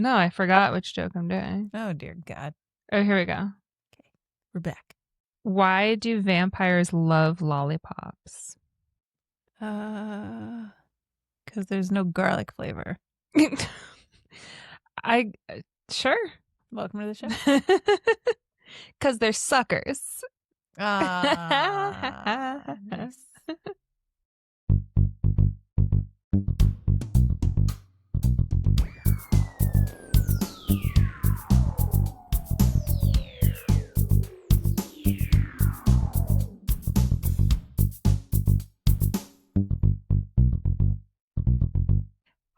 No, I forgot which joke I'm doing. Oh, dear God. Oh, here we go. Okay, we're back. Why do vampires love lollipops? Because there's no garlic flavor. Sure. Welcome to the show. Because they're suckers. Nice.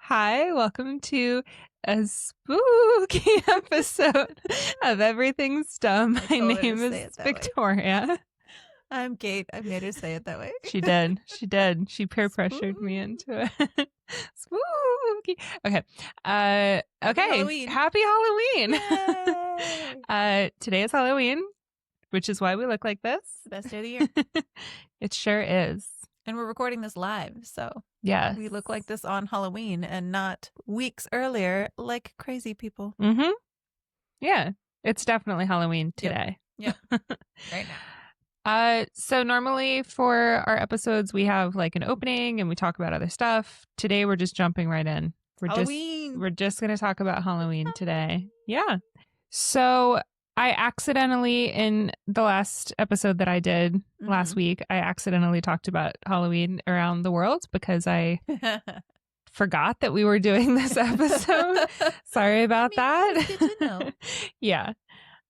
Hi, welcome to a spooky episode of Everything's Dumb. My name is Victoria. I'm Kate. I made her say it that way. She did. She peer pressured me into it. Spooky. Okay. Okay. Halloween. Happy Halloween. Yay! Today is Halloween, which is why we look like this. The best day of the year. It sure is. And we're recording this live, so yeah, we look like this on Halloween and not weeks earlier like crazy people. Mm-hmm. Yeah, it's definitely Halloween today. Yep. Right now. So normally for our episodes, we have like an opening and we talk about other stuff. Today, we're just jumping right in. We're just going to talk about Halloween today. Yeah. So I accidentally, in the last episode that I did last week, I accidentally talked about Halloween around the world because I forgot that we were doing this episode. Sorry about that. It's good to know. Yeah.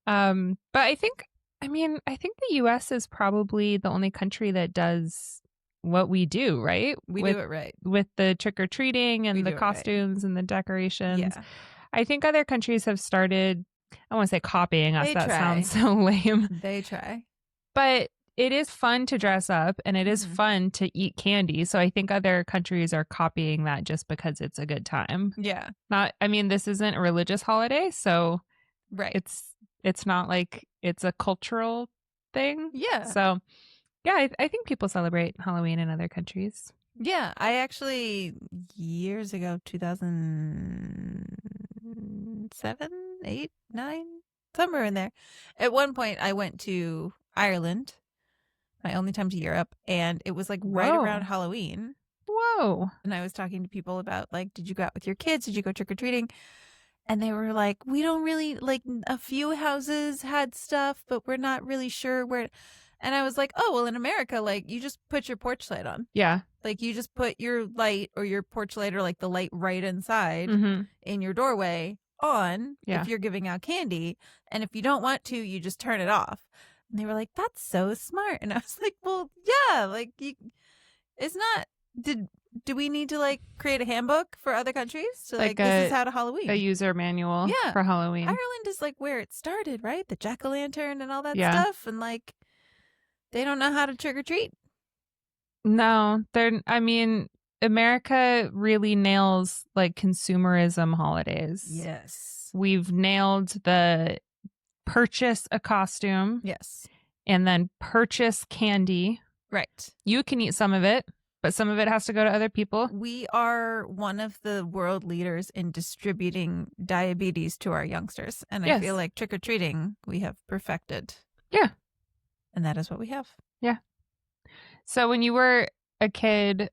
But I think the US is probably the only country that does what we do, right? We do it right. With the trick-or-treating and the costumes and the decorations. Yeah. I think other countries have started, I want to say copying us. That sounds so lame. They try. But it is fun to dress up and it is fun to eat candy. So I think other countries are copying that just because it's a good time. Yeah. This isn't a religious holiday, so right. It's not like it's a cultural thing. Yeah. So yeah, I think people celebrate Halloween in other countries. Yeah. I actually, years ago, 2007, 8, 9, somewhere in there. At one point, I went to Ireland, my only time to Europe, and it was like right around Halloween. Whoa. And I was talking to people about like, did you go out with your kids? Did you go trick-or-treating? And they were like, we don't really, like, a few houses had stuff, but we're not really sure where. And I was like, oh, well, in America, like, you just put your porch light on. Yeah. Like, you just put your light or your porch light or, like, the light right inside in your doorway on if you're giving out candy. And if you don't want to, you just turn it off. And they were like, that's so smart. And I was like, well, yeah, like, it's not, do we need to like create a handbook for other countries to like this is how to Halloween? A user manual for Halloween. Ireland is like where it started, right? The jack-o'-lantern and all that stuff. And like they don't know how to trick or treat. No, America really nails like consumerism holidays. Yes. We've nailed the purchase a costume. Yes. And then purchase candy. Right. You can eat some of it, but some of it has to go to other people. We are one of the world leaders in distributing diabetes to our youngsters. And I feel like trick-or-treating we have perfected. Yeah. And that is what we have. Yeah. So when you were a kid,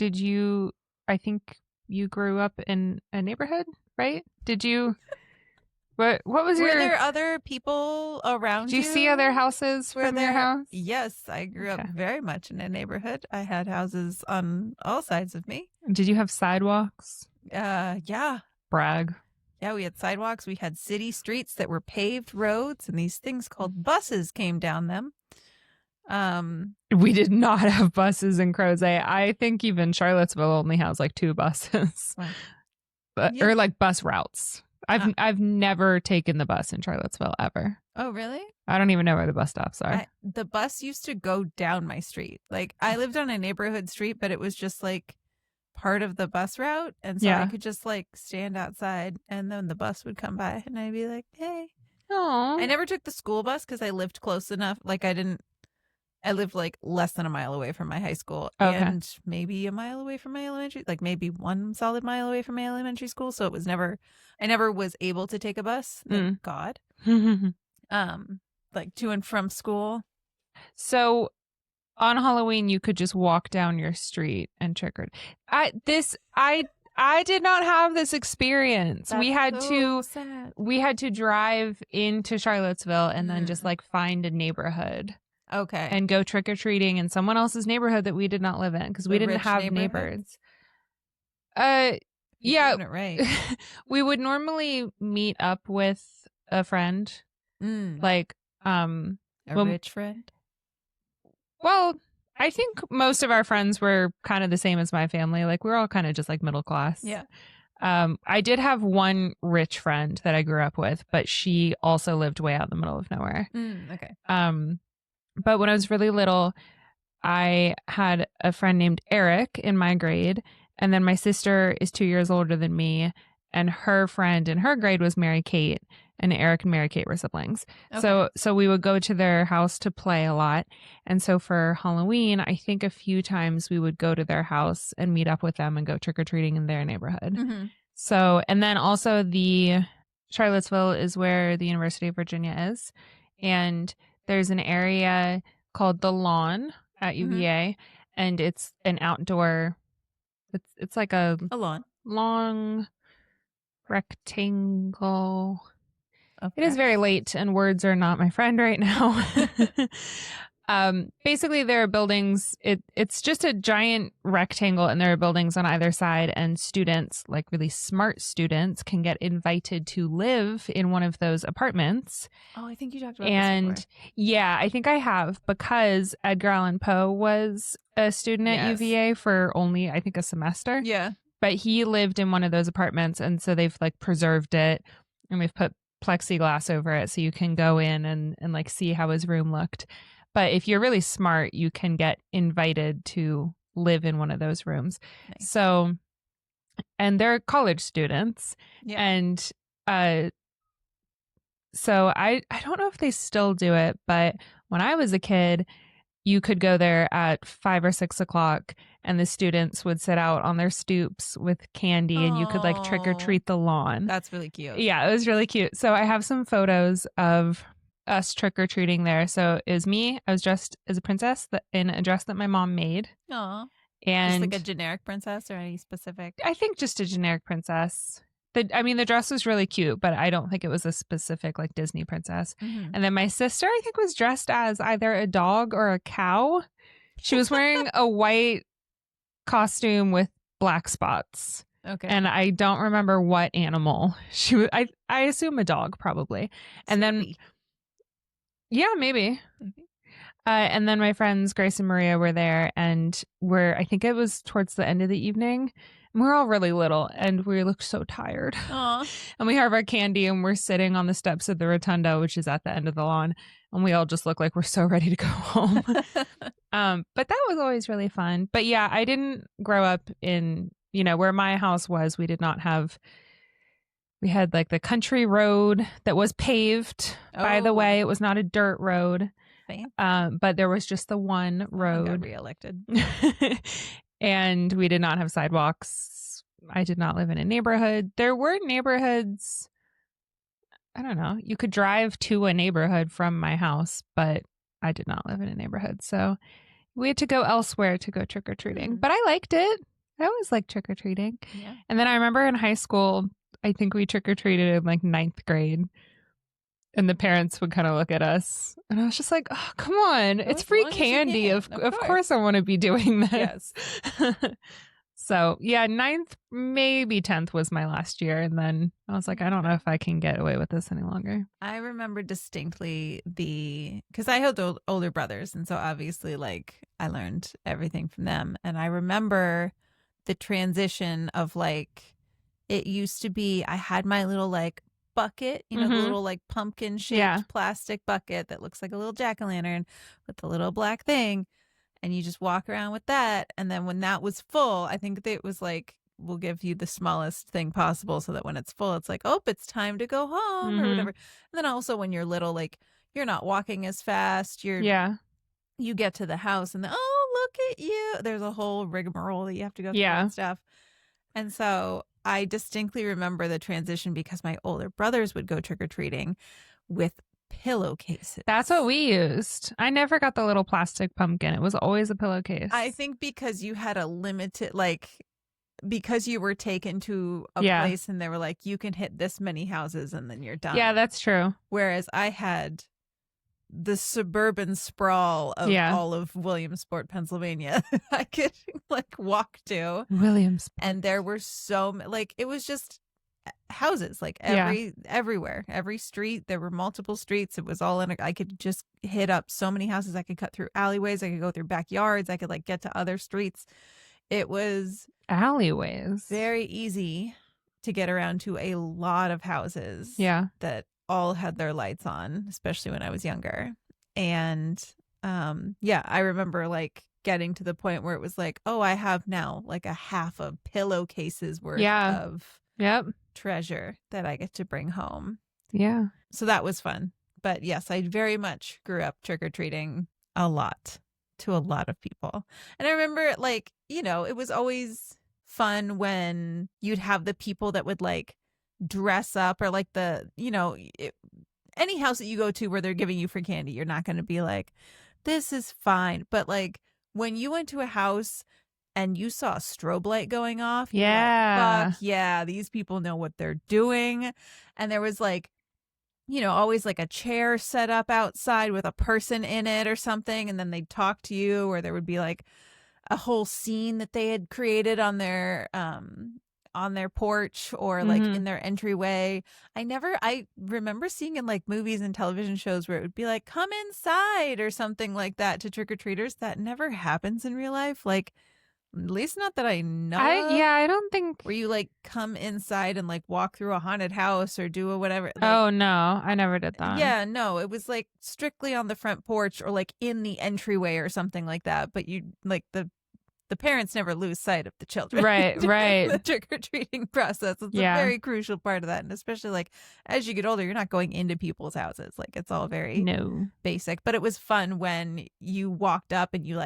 I think you grew up in a neighborhood, right? Did you... What was Were there other people around you? Did you see other houses from your house? Yes, I grew up very much in a neighborhood. I had houses on all sides of me. Did you have sidewalks? Yeah. Brag. Yeah, we had sidewalks. We had city streets that were paved roads, and these things called buses came down them. We did not have buses in Crozet. I think even Charlottesville only has like 2 buses. Wow. Or like bus routes. I've never taken the bus in Charlottesville ever. Oh, really? I don't even know where the bus stops are. The bus used to go down my street. Like I lived on a neighborhood street, but it was just like part of the bus route. And so I could just like stand outside and then the bus would come by and I'd be like, hey. Aww. I never took the school bus because I lived close enough. Like I didn't I lived like less than a mile away from my high school and maybe a mile away from my elementary, like maybe one solid mile away from my elementary school. So it was I never was able to take a bus. Thank God. Like to and from school. So on Halloween, you could just walk down your street and trick or I did not have this experience. That's we had to drive into Charlottesville and then just like find a neighborhood. Okay. And go trick or treating in someone else's neighborhood that we did not live in because we didn't have neighbors. You're yeah. doing it right. We would normally meet up with a friend. Like rich friend? Well, I think most of our friends were kind of the same as my family. Like we were all kind of just like middle class. Yeah. I did have one rich friend that I grew up with, but she also lived way out in the middle of nowhere. Okay. But when I was really little, I had a friend named Eric in my grade. And then my sister is 2 years older than me. And her friend in her grade was Mary Kate. And Eric and Mary Kate were siblings. Okay. So we would go to their house to play a lot. And so for Halloween, I think a few times we would go to their house and meet up with them and go trick-or-treating in their neighborhood. So, and then also the Charlottesville is where the University of Virginia is. And there's an area called the Lawn at UVA. And it's an outdoor, it's like a lawn. Long rectangle. Okay. It is very late and words are not my friend right now. Basically, there are buildings. It's just a giant rectangle and there are buildings on either side. And students, like really smart students, can get invited to live in one of those apartments. Oh, I think you talked about this before. Yeah, I think I have because Edgar Allan Poe was a student at UVA for only, I think, a semester. Yeah. But he lived in one of those apartments. And so they've like preserved it and we've put plexiglass over it so you can go in and like see how his room looked. But if you're really smart, you can get invited to live in one of those rooms. Nice. So, and they're college students. Yeah. And so I don't know if they still do it, but when I was a kid, you could go there at 5 or 6 o'clock and the students would sit out on their stoops with candy and you could like trick or treat the lawn. That's really cute. Yeah, it was really cute. So I have some photos of us trick or treating there. So it was me. I was dressed as a princess in a dress that my mom made. Aw. And just like a generic princess or any specific? I think just a generic princess. The dress was really cute, but I don't think it was a specific like Disney princess. And then my sister, I think, was dressed as either a dog or a cow. She was wearing a white costume with black spots. Okay. And I don't remember what animal she was. I assume a dog probably. And then, yeah, maybe. And then my friends Grace and Maria were there, and I think it was towards the end of the evening. And we're all really little, and we looked so tired. Aww. And we have our candy, and we're sitting on the steps of the rotunda, which is at the end of the lawn, and we all just look like we're so ready to go home. But that was always really fun. But yeah, I didn't grow up in, where my house was. We did not have. We had like the country road that was paved. Oh. By the way, it was not a dirt road. But there was just the one road. I got reelected. And we did not have sidewalks. I did not live in a neighborhood. There were neighborhoods. I don't know. You could drive to a neighborhood from my house, but I did not live in a neighborhood. So we had to go elsewhere to go trick-or-treating. But I liked it. I always liked trick-or-treating. Yeah. And then I remember in high school, I think we trick-or-treated in like 9th grade. And the parents would kind of look at us. And I was just like, oh, come on. It's free candy. Of course I want to be doing this. Yes. So, yeah, 9th, maybe 10th was my last year. And then I was like, I don't know if I can get away with this any longer. I remember distinctly because I had older brothers. And so obviously, like, I learned everything from them. And I remember the transition of like, it used to be, I had my little like, bucket, the little like pumpkin shaped plastic bucket that looks like a little jack-o'-lantern with the little black thing, and you just walk around with that. And then when that was full, I think it was like, we'll give you the smallest thing possible so that when it's full, it's like, oh, it's time to go home or whatever. And then also when you're little, like, you're not walking as fast, you're you get to the house and oh, look at you. There's a whole rigmarole that you have to go through and stuff. And so I distinctly remember the transition because my older brothers would go trick-or-treating with pillowcases. That's what we used. I never got the little plastic pumpkin. It was always a pillowcase. I think because you had a limited, because you were taken to a place and they were like, you can hit this many houses and then you're done. Yeah, that's true. Whereas I had the suburban sprawl of all of Williamsport, Pennsylvania. I could walk to Williamsport. And there were it was just houses everywhere, every street. There were multiple streets. It was all I could just hit up so many houses. I could cut through alleyways. I could go through backyards. I could get to other streets. It was alleyways. Very easy to get around to a lot of houses. Yeah. That all had their lights on, especially when I was younger. And I remember getting to the point where it was I have now a half a pillowcases worth of treasure that I get to bring home. Yeah. So that was fun. But yes, I very much grew up trick-or-treating a lot to a lot of people. And I remember it was always fun when you'd have the people that would dress up or any house that you go to where they're giving you free candy, you're not going to be like, this is fine. But when you went to a house and you saw a strobe light going off, fuck yeah, these people know what they're doing. And there was always a chair set up outside with a person in it or something, and then they'd talk to you, or there would be a whole scene that they had created on their porch or in their entryway. I remember seeing in movies and television shows where it would be come inside or something like that to trick-or-treaters. That never happens in real life. At least not that I know. I don't think where you come inside and walk through a haunted house or do a whatever. Oh no, I never did that. Yeah, no, it was strictly on the front porch or in the entryway or something like that. But you the parents never lose sight of the children. Right. The trick-or-treating process. It's a very crucial part of that. And especially as you get older, you're not going into people's houses. It's all very basic. But it was fun when you walked up and you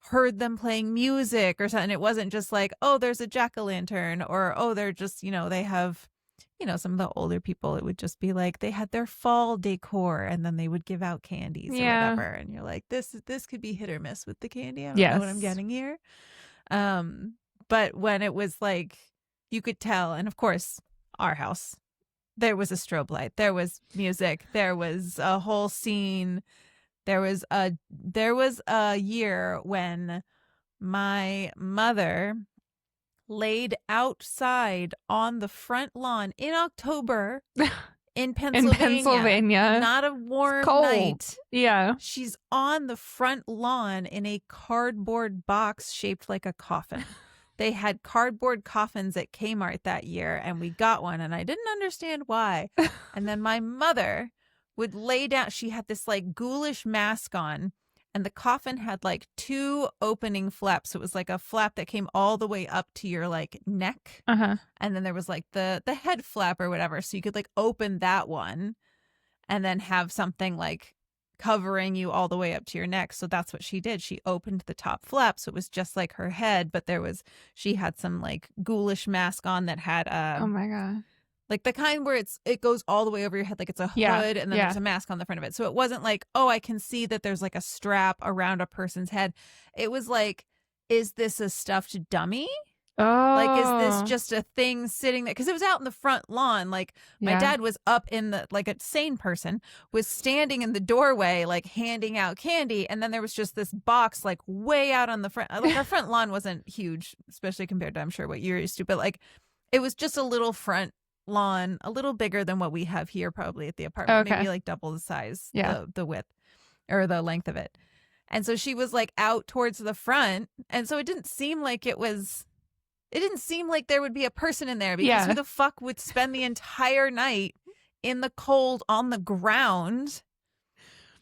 heard them playing music or something. It wasn't just oh, there's a jack-o'-lantern, or oh, they're just, they have, some of the older people, it would just be they had their fall decor and then they would give out candies or whatever. And you're this could be hit or miss with the candy. I don't know what I'm getting here. But when it was you could tell, and of course our house, there was a strobe light, there was music, there was a whole scene. There was a year when my mother laid outside on the front lawn in October in Pennsylvania. Not a warm night. Yeah. She's on the front lawn in a cardboard box shaped like a coffin. They had cardboard coffins at Kmart that year, and we got one, and I didn't understand why. And then my mother would lay down. She had this ghoulish mask on, and the coffin had two opening flaps. So it was a flap that came all the way up to your neck. And then there was the head flap or whatever. So you could open that one and then have something covering you all the way up to your neck. So that's what she did. She opened the top flap. So it was just her head, but she had some ghoulish mask on that had oh my God. The kind where it goes all the way over your head, it's a hood, and then there's a mask on the front of it. So it wasn't oh, I can see that there's a strap around a person's head. It was is this a stuffed dummy? Oh. Is this just a thing sitting there? Because it was out in the front lawn. My dad was up in the, a sane person, was standing in the doorway, handing out candy. And then there was just this box, way out on the front. Our front lawn wasn't huge, especially compared to, I'm sure, what you're used to. But, it was just a little front lawn, a little bigger than what we have here probably at the apartment. Okay. Maybe double the size, the width or the length of it. And so she was out towards the front. And so it didn't seem like there would be a person in there, because who the fuck would spend the entire night in the cold on the ground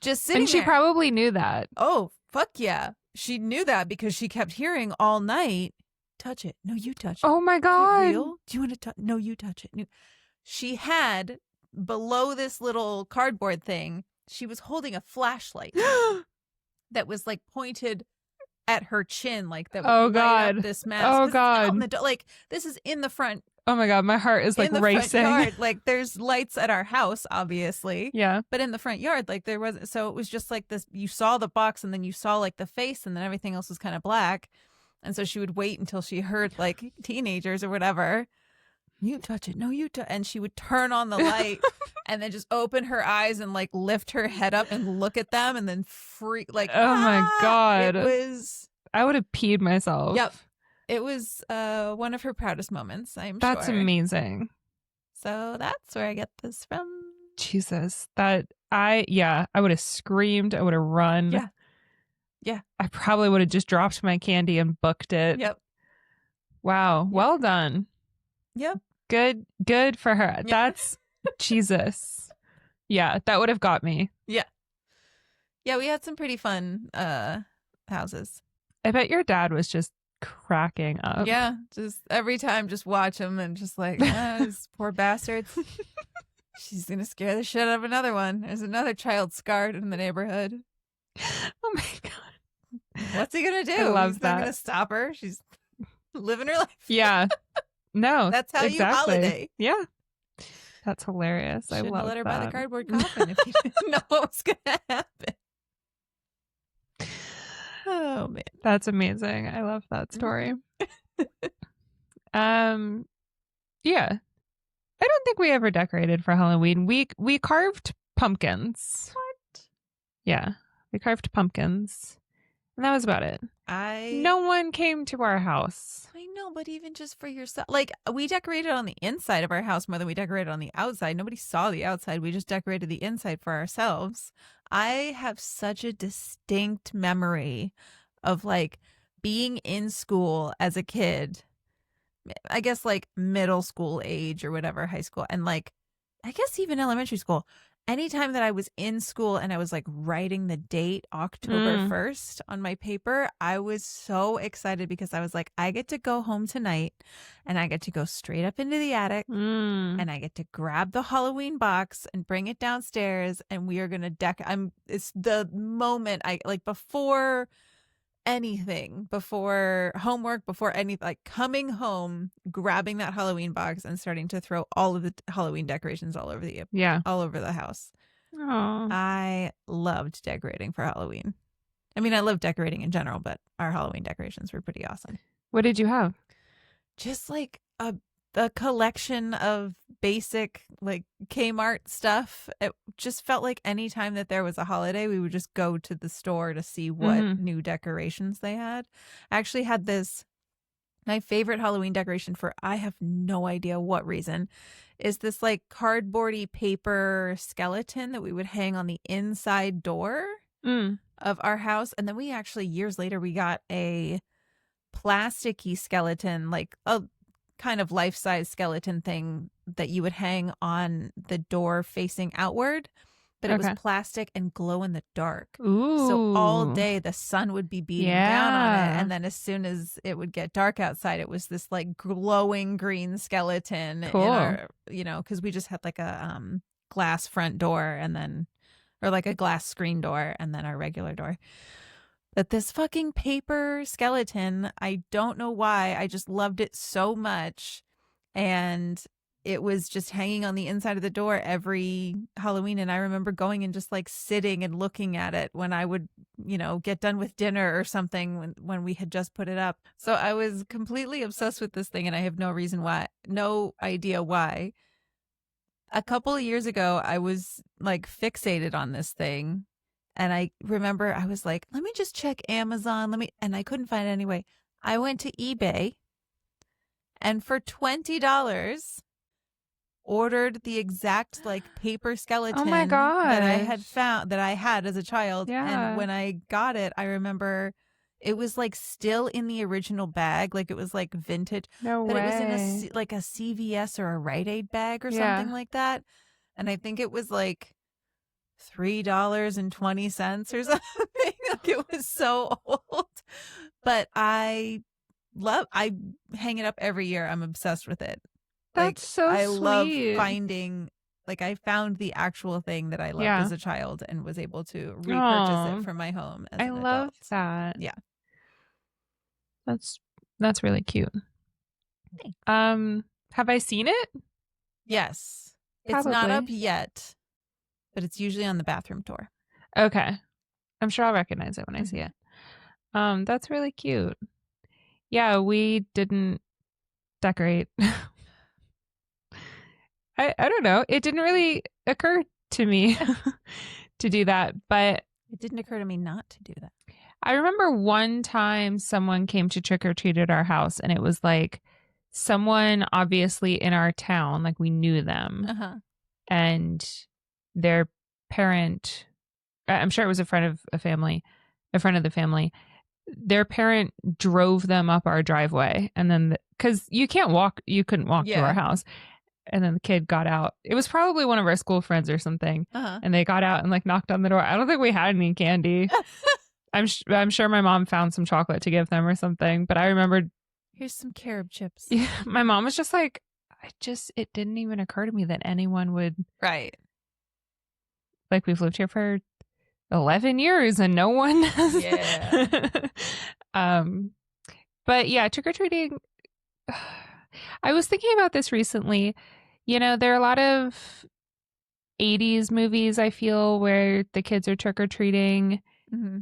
just sitting there? And she probably knew that. Oh, fuck yeah. She knew that because she kept hearing all night, touch it. No, you touch it. Oh my God. Is it real? Do you want to touch? No, you touch it. No. She had below this little cardboard thing, she was holding a flashlight. that was like pointed at her chin, like that. Oh God! Up this mess. Oh God! Like this is in the front. Oh my God! My heart is like racing. Front yard, like there's lights at our house, obviously. Yeah. But in the front yard, like there wasn't. So it was just like this. You saw the box, and then you saw like the face, and then everything else was kind of black. And so she would wait until she heard like teenagers or whatever. You touch it. No, you touch. And she would turn on the light and then just open her eyes and like lift her head up and look at them and then freak like, oh my God. It was. I would have peed myself. Yep. It was one of her proudest moments, I'm sure. That's amazing. So that's where I get this from. Jesus. I would have screamed. I would have run. Yeah. Yeah. I probably would have just dropped my candy and booked it. Yep. Wow. Yep. Well done. Yep. Good for her. Yep. That's Jesus. Yeah, that would have got me. Yeah. Yeah, we had some pretty fun houses. I bet your dad was just cracking up. Yeah, just every time just watch him and just like, these poor bastards. She's going to scare the shit out of another one. There's another child scarred in the neighborhood. Oh my God. What's he going to do? I love He's that. not going to stop her. She's living her life. Yeah. No. That's how you holiday. Yeah. That's hilarious. Shouldn't I love have let her that. buy the cardboard coffin if you didn't know what was going to happen. Oh man. That's amazing. I love that story. Yeah. I don't think we ever decorated for Halloween. We carved pumpkins. What? Yeah. We carved pumpkins. And that was about it. No one came to our house. I know, but even just for yourself. Like, we decorated on the inside of our house more than we decorated on the outside. Nobody saw the outside. We just decorated the inside for ourselves. I have such a distinct memory of, like, being in school as a kid. I guess, like, middle school age or whatever, high school. And, like, I guess even elementary school. Anytime that I was in school and I was like writing the date October 1st on my paper, I was so excited because I was like, I get to go home tonight and I get to go straight up into the attic and I get to grab the Halloween box and bring it downstairs and we are going to it's the moment I like before anything, before homework, before anything, like coming home, grabbing that Halloween box and starting to throw all of the Halloween decorations all over the house. Aww. I loved decorating for Halloween. I mean, I love decorating in general, but our Halloween decorations were pretty awesome. What did you have? Just like a collection of basic like Kmart stuff. It just felt like any time that there was a holiday, we would just go to the store to see what new decorations they had. I actually had my favorite Halloween decoration for I have no idea what reason is this like cardboardy paper skeleton that we would hang on the inside door of our house. And then we actually years later we got a plasticky skeleton, like a kind of life-size skeleton thing that you would hang on the door facing outward, but it was plastic and glow in the dark. Ooh. So all day the sun would be beating down on it, and then as soon as it would get dark outside, it was this like glowing green skeleton. Cool. In our, because we just had like a glass front door and then, or like a glass screen door and then our regular door. But this fucking paper skeleton, I don't know why, I just loved it so much. And it was just hanging on the inside of the door every Halloween. And I remember going and just like sitting and looking at it when I would, get done with dinner or something when we had just put it up. So I was completely obsessed with this thing and I have no idea why. A couple of years ago, I was like fixated on this thing. And I remember I was like, let me just check Amazon. And I couldn't find it anyway. I went to eBay and for $20 ordered the exact like paper skeleton that I had found, that I had as a child. Yeah. And when I got it, I remember it was like still in the original bag. Like it was like vintage. No way. But it was in a CVS or a Rite Aid bag or something like that. And I think it was like $3.20 or something. Like it was so old, but I hang it up every year. I'm obsessed with it. That's so I sweet. love finding Like I found the actual thing that I loved as a child and was able to repurchase it for my home as an adult. I love that. Yeah. That's really cute. Thanks. Have I seen it? Yes. It's not up yet, but it's usually on the bathroom door. Okay. I'm sure I'll recognize it when I see it. That's really cute. Yeah, we didn't decorate. I don't know. It didn't really occur to me to do that, but it didn't occur to me not to do that. I remember one time someone came to trick or treat at our house, and it was like someone obviously in our town, like we knew them, and their parent, I'm sure it was a friend of the family. Their parent drove them up our driveway, and then because you couldn't walk to our house. And then the kid got out. It was probably one of our school friends or something. And they got out and like knocked on the door. I don't think we had any candy. I'm sure my mom found some chocolate to give them or something. But I remembered, here's some carob chips. Yeah, my mom was just like, it didn't even occur to me that anyone would. Right. Like we've lived here for 11 years and no one has. Yeah. But yeah, trick-or-treating. I was thinking about this recently. You know, there are a lot of 80s movies, I feel, where the kids are trick-or-treating.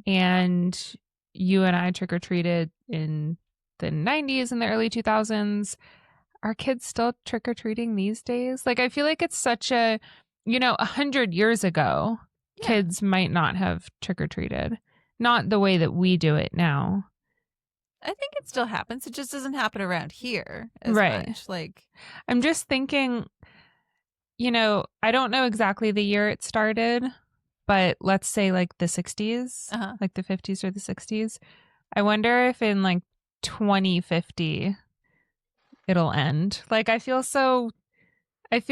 And you and I trick-or-treated in the 90s and the early 2000s. Are kids still trick-or-treating these days? Like, I feel like it's such a, 100 years ago, kids might not have trick-or-treated. Not the way that we do it now. I think it still happens. It just doesn't happen around here as much. Like, I'm just thinking, I don't know exactly the year it started, but let's say like the 60s, like the 50s or the 60s. I wonder if in like 2050 it'll end. Like, I feel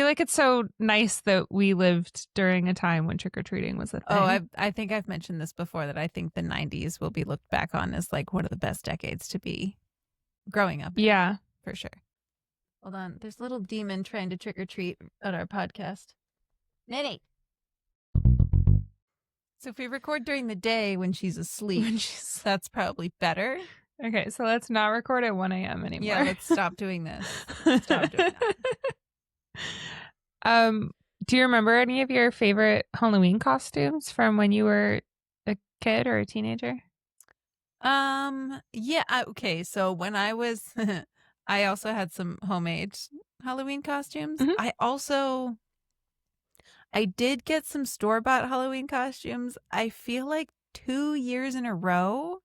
like it's so nice that we lived during a time when trick-or-treating was a thing. Oh, I think I've mentioned this before, that I think the 90s will be looked back on as like one of the best decades to be growing up in. Yeah. For sure. Hold on. There's a little demon trying to trick-or-treat at our podcast. Nene. So if we record during the day when she's asleep, that's probably better. Okay, so let's not record at 1 a.m. anymore. Yeah, let's stop doing this. Stop doing that. Do you remember any of your favorite Halloween costumes from when you were a kid or a teenager? Yeah. Okay. So when I was, I also had some homemade Halloween costumes. I did get some store-bought Halloween costumes. I feel like 2 years in a row,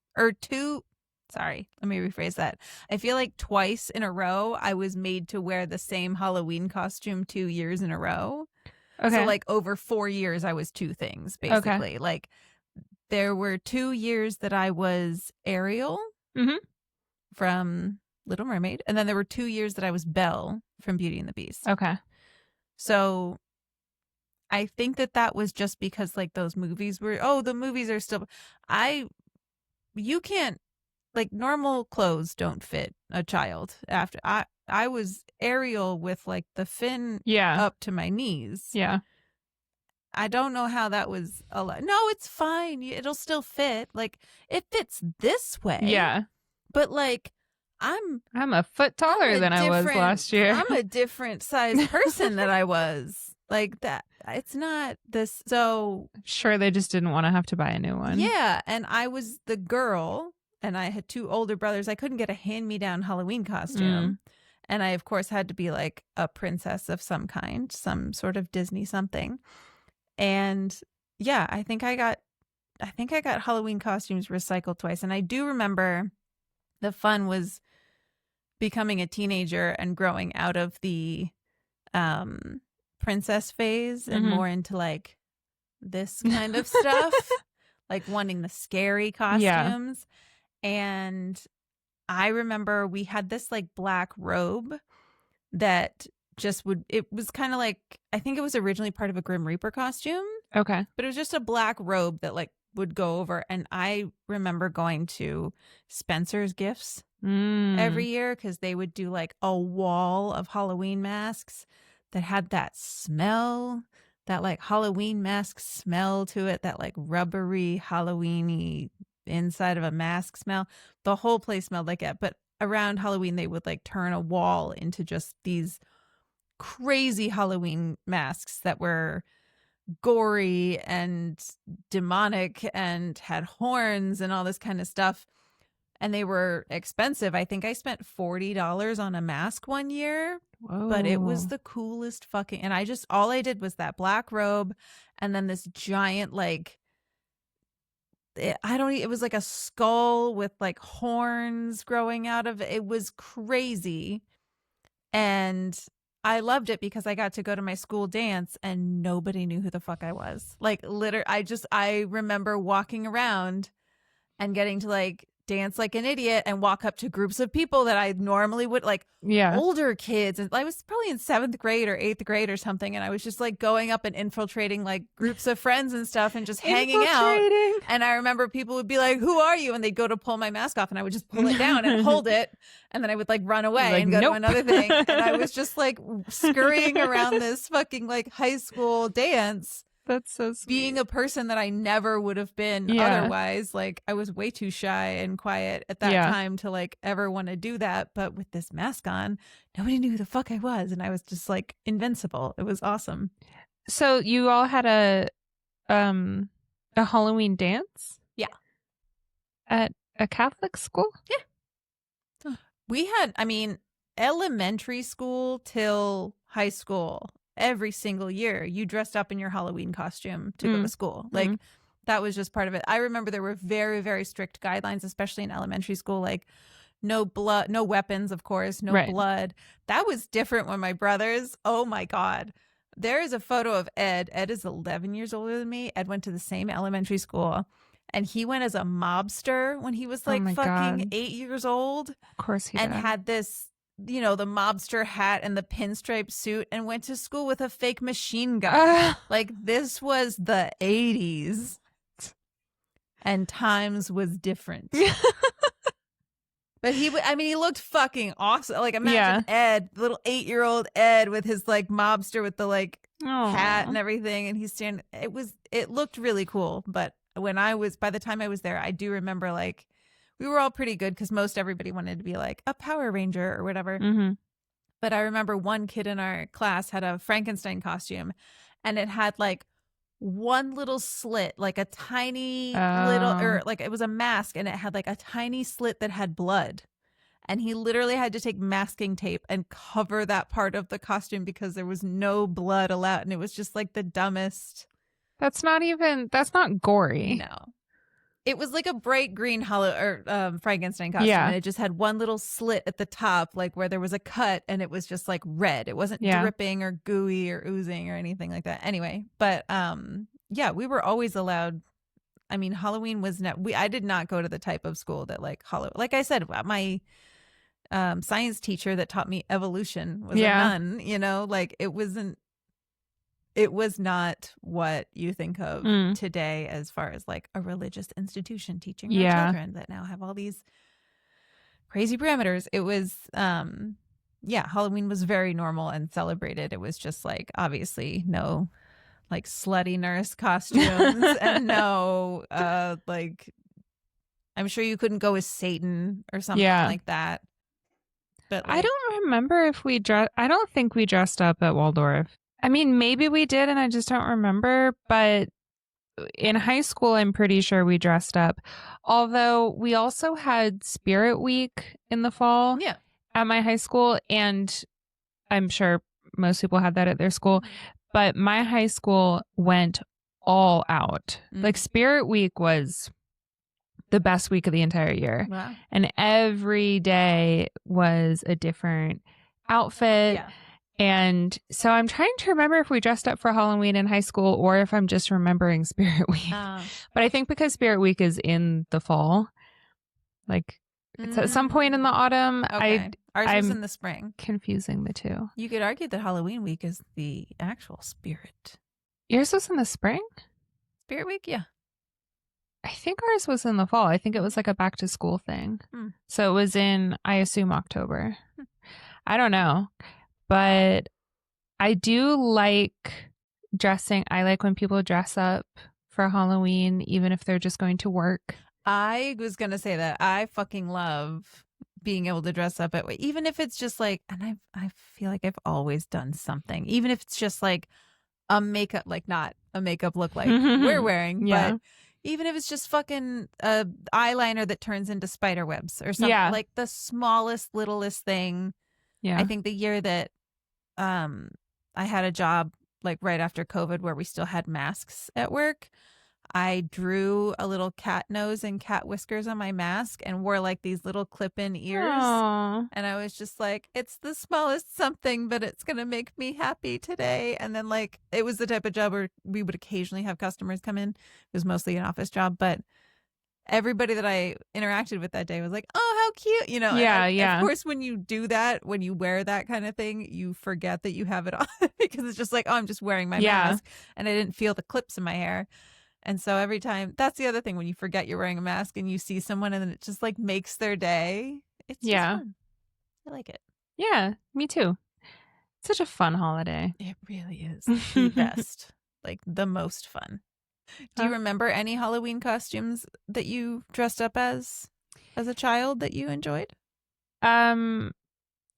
sorry, let me rephrase that. I feel like twice in a row I was made to wear the same Halloween costume 2 years in a row. Okay. So like over 4 years I was two things, basically. Okay. Like there were 2 years that I was Ariel from Little Mermaid, and then there were 2 years that I was Belle from Beauty and the Beast. Okay. So I think that was just because like those movies were, the movies are still, you can't, like normal clothes don't fit a child. After I was Ariel with like the fin up to my knees. Yeah. I don't know how that was allowed. No, it's fine. It'll still fit. Like it fits this way. Yeah. But like I'm a foot taller than I was last year. I'm a different size person than I was. Like that. It's not this. So sure, they just didn't want to have to buy a new one. Yeah. And I was the girl and I had 2 older brothers. I couldn't get a hand-me-down Halloween costume. And I, of course, had to be like a princess of some kind, some sort of Disney something. And yeah, I think I got Halloween costumes recycled twice. And I do remember the fun was becoming a teenager and growing out of the princess phase and more into like this kind of stuff, like wanting the scary costumes. Yeah. And I remember we had this like black robe that it was kind of like, I think it was originally part of a Grim Reaper costume. Okay. But it was just a black robe that like would go over. And I remember going to Spencer's Gifts every year because they would do like a wall of Halloween masks that had that smell, that like Halloween mask smell to it, that like rubbery Halloweeny inside of a mask smell. The whole place smelled like it. But around Halloween, they would like turn a wall into just these crazy Halloween masks that were gory and demonic and had horns and all this kind of stuff. And they were expensive. I think I spent $40 on a mask one year. Whoa. But it was the coolest fucking, and all I did was that black robe and then this giant like, it was like a skull with like horns growing out of it. It was crazy. And I loved it because I got to go to my school dance and nobody knew who the fuck I was. Like literally, I remember walking around and getting to like dance like an idiot and walk up to groups of people that I normally would like older kids. And I was probably in 7th grade or 8th grade or something. And I was just like going up and infiltrating like groups of friends and stuff and just hanging out. And I remember people would be like, "Who are you?" And they'd go to pull my mask off and I would just pull it down and hold it. And then I would like run away and go to another thing. And I was just like scurrying around this fucking like high school dance. That's so sweet. Being a person that I never would have been otherwise. Like I was way too shy and quiet at that time to like ever want to do that. But with this mask on, nobody knew who the fuck I was. And I was just like invincible. It was awesome. So you all had a Halloween dance? Yeah. At a Catholic school? Yeah. We had, elementary school till high school. Every single year you dressed up in your Halloween costume to go to school. Like that was just part of it. I remember there were very, very strict guidelines, especially in elementary school, like no blood, no weapons, of course, no blood. That was different when my brothers, oh my God. There is a photo of Ed. Ed is 11 years older than me. Ed went to the same elementary school and he went as a mobster when he was like fucking 8 years old. Of course he and did. Had this, the mobster hat and the pinstripe suit and went to school with a fake machine gun. Like this was the 80s and times was different. But he looked fucking awesome. Like imagine Ed, little 8-year-old Ed with his like mobster with the like hat and everything. And he's standing, it looked really cool. But by the time I was there, I do remember like, we were all pretty good because most everybody wanted to be like a Power Ranger or whatever. Mm-hmm. But I remember one kid in our class had a Frankenstein costume and it had like one little slit, like a tiny little, or like it was a mask and it had like a tiny slit that had blood. And he literally had to take masking tape and cover that part of the costume because there was no blood allowed. And it was just like the dumbest. That's not gory. No. It was like a bright green Frankenstein costume, and it just had one little slit at the top, like where there was a cut, and it was just like red. It wasn't dripping or gooey or oozing or anything like that. Anyway, but we were always allowed. Halloween was I did not go to the type of school that like Halloween. Like I said, my science teacher that taught me evolution was a nun. Like it wasn't. It was not what you think of today as far as like a religious institution teaching our children that now have all these crazy parameters. It was, Halloween was very normal and celebrated. It was just like, obviously no like slutty nurse costumes and no, like, I'm sure you couldn't go as Satan or something like that. But like, I don't remember if I don't think we dressed up at Waldorf. Maybe we did and I just don't remember, but in high school, I'm pretty sure we dressed up. Although we also had Spirit Week in the fall at my high school, and I'm sure most people had that at their school, but my high school went all out. Like Spirit Week was the best week of the entire year. Wow. And every day was a different outfit. Yeah. And so I'm trying to remember if we dressed up for Halloween in high school or if I'm just remembering Spirit Week. But I think because Spirit Week is in the fall, like it's at some point in the autumn. Okay. Ours was in the spring. Confusing the two. You could argue that Halloween week is the actual spirit. Yours was in the spring? Spirit Week? Yeah. I think ours was in the fall. I think it was like a back to school thing. So it was in, I assume, October. I don't know. But I do like dressing. I like when people dress up for Halloween, even if they're just going to work. I was going to say that I fucking love being able to dress up even if it's just like, and I feel like I've always done something, even if it's just like a makeup, like not a makeup look like we're wearing, but even if it's just fucking eyeliner that turns into spider webs or something, like the smallest, littlest thing. Yeah. I think the year that I had a job like right after COVID where we still had masks at work, I drew a little cat nose and cat whiskers on my mask and wore like these little clip-in ears. Aww. And I was just like, it's the smallest something, but it's going to make me happy today. And then like, it was the type of job where we would occasionally have customers come in. It was mostly an office job, but everybody that I interacted with that day was like, oh, how cute. You know, yeah. Of course, when you do that, when you wear that kind of thing, you forget that you have it on because it's just like, oh, I'm just wearing my mask and I didn't feel the clips in my hair. And so every time, that's the other thing, when you forget you're wearing a mask and you see someone and then it just like makes their day. It's just fun. I like it. Yeah, me too. It's such a fun holiday. It really is the best, like the most fun. Do you remember any Halloween costumes that you dressed up as a child that you enjoyed?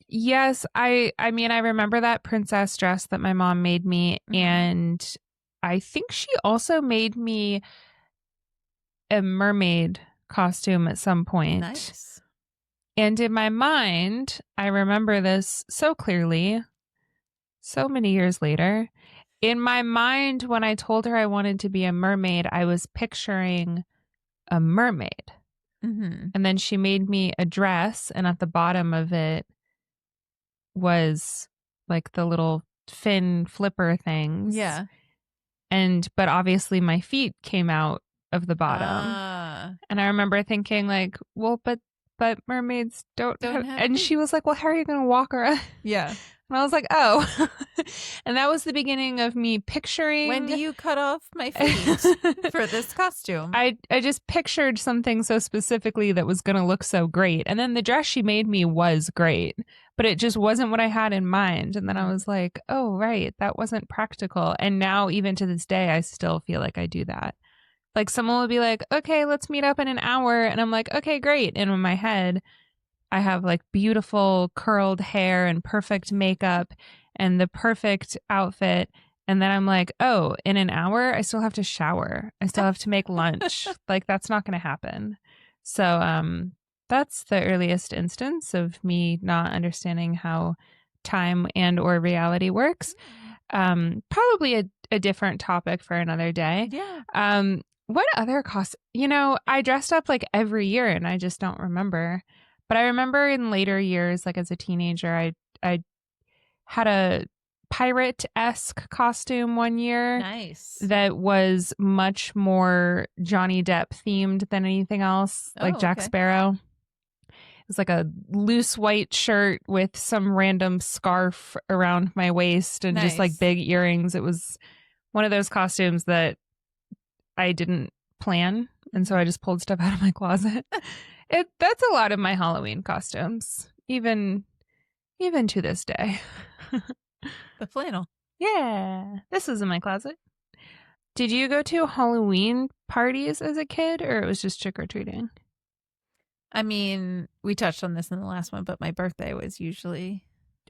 Yes, I mean, I remember that princess dress that my mom made me, and I think she also made me a mermaid costume at some point. Nice. And in my mind, I remember this so clearly, so many years later. In my mind, when I told her I wanted to be a mermaid, I was picturing a mermaid. Mm-hmm. And then she made me a dress, and at the bottom of it was like the little fin flipper things. Yeah. But obviously my feet came out of the bottom. And I remember thinking like, well, but mermaids don't have. And she was like, well, how are you going to walk around? Yeah. And I was like, oh. And that was the beginning of me picturing. When do you cut off my feet for this costume? I just pictured something so specifically that was going to look so great. And then the dress she made me was great, but it just wasn't what I had in mind. And then I was like, oh, right, that wasn't practical. And now even to this day, I still feel like I do that. Like someone will be like, okay, let's meet up in an hour. And I'm like, okay, great. And in my head, I have like beautiful curled hair and perfect makeup and the perfect outfit. And then I'm like, oh, in an hour, I still have to shower. I still have to make lunch. Like that's not going to happen. So that's the earliest instance of me not understanding how time and or reality works. Probably a different topic for another day. Yeah. What other costs? You know, I dressed up like every year and I just don't remember. But I remember in later years, like as a teenager, I had a pirate-esque costume one year. Nice. That was much more Johnny Depp themed than anything else, like Jack Sparrow. It was like a loose white shirt with some random scarf around my waist and just like big earrings. It was one of those costumes that I didn't plan. And so I just pulled stuff out of my closet. That's a lot of my Halloween costumes, even to this day. The flannel. Yeah. This is in my closet. Did you go to Halloween parties as a kid, or it was just trick-or-treating? I mean, we touched on this in the last one, but my birthday was usually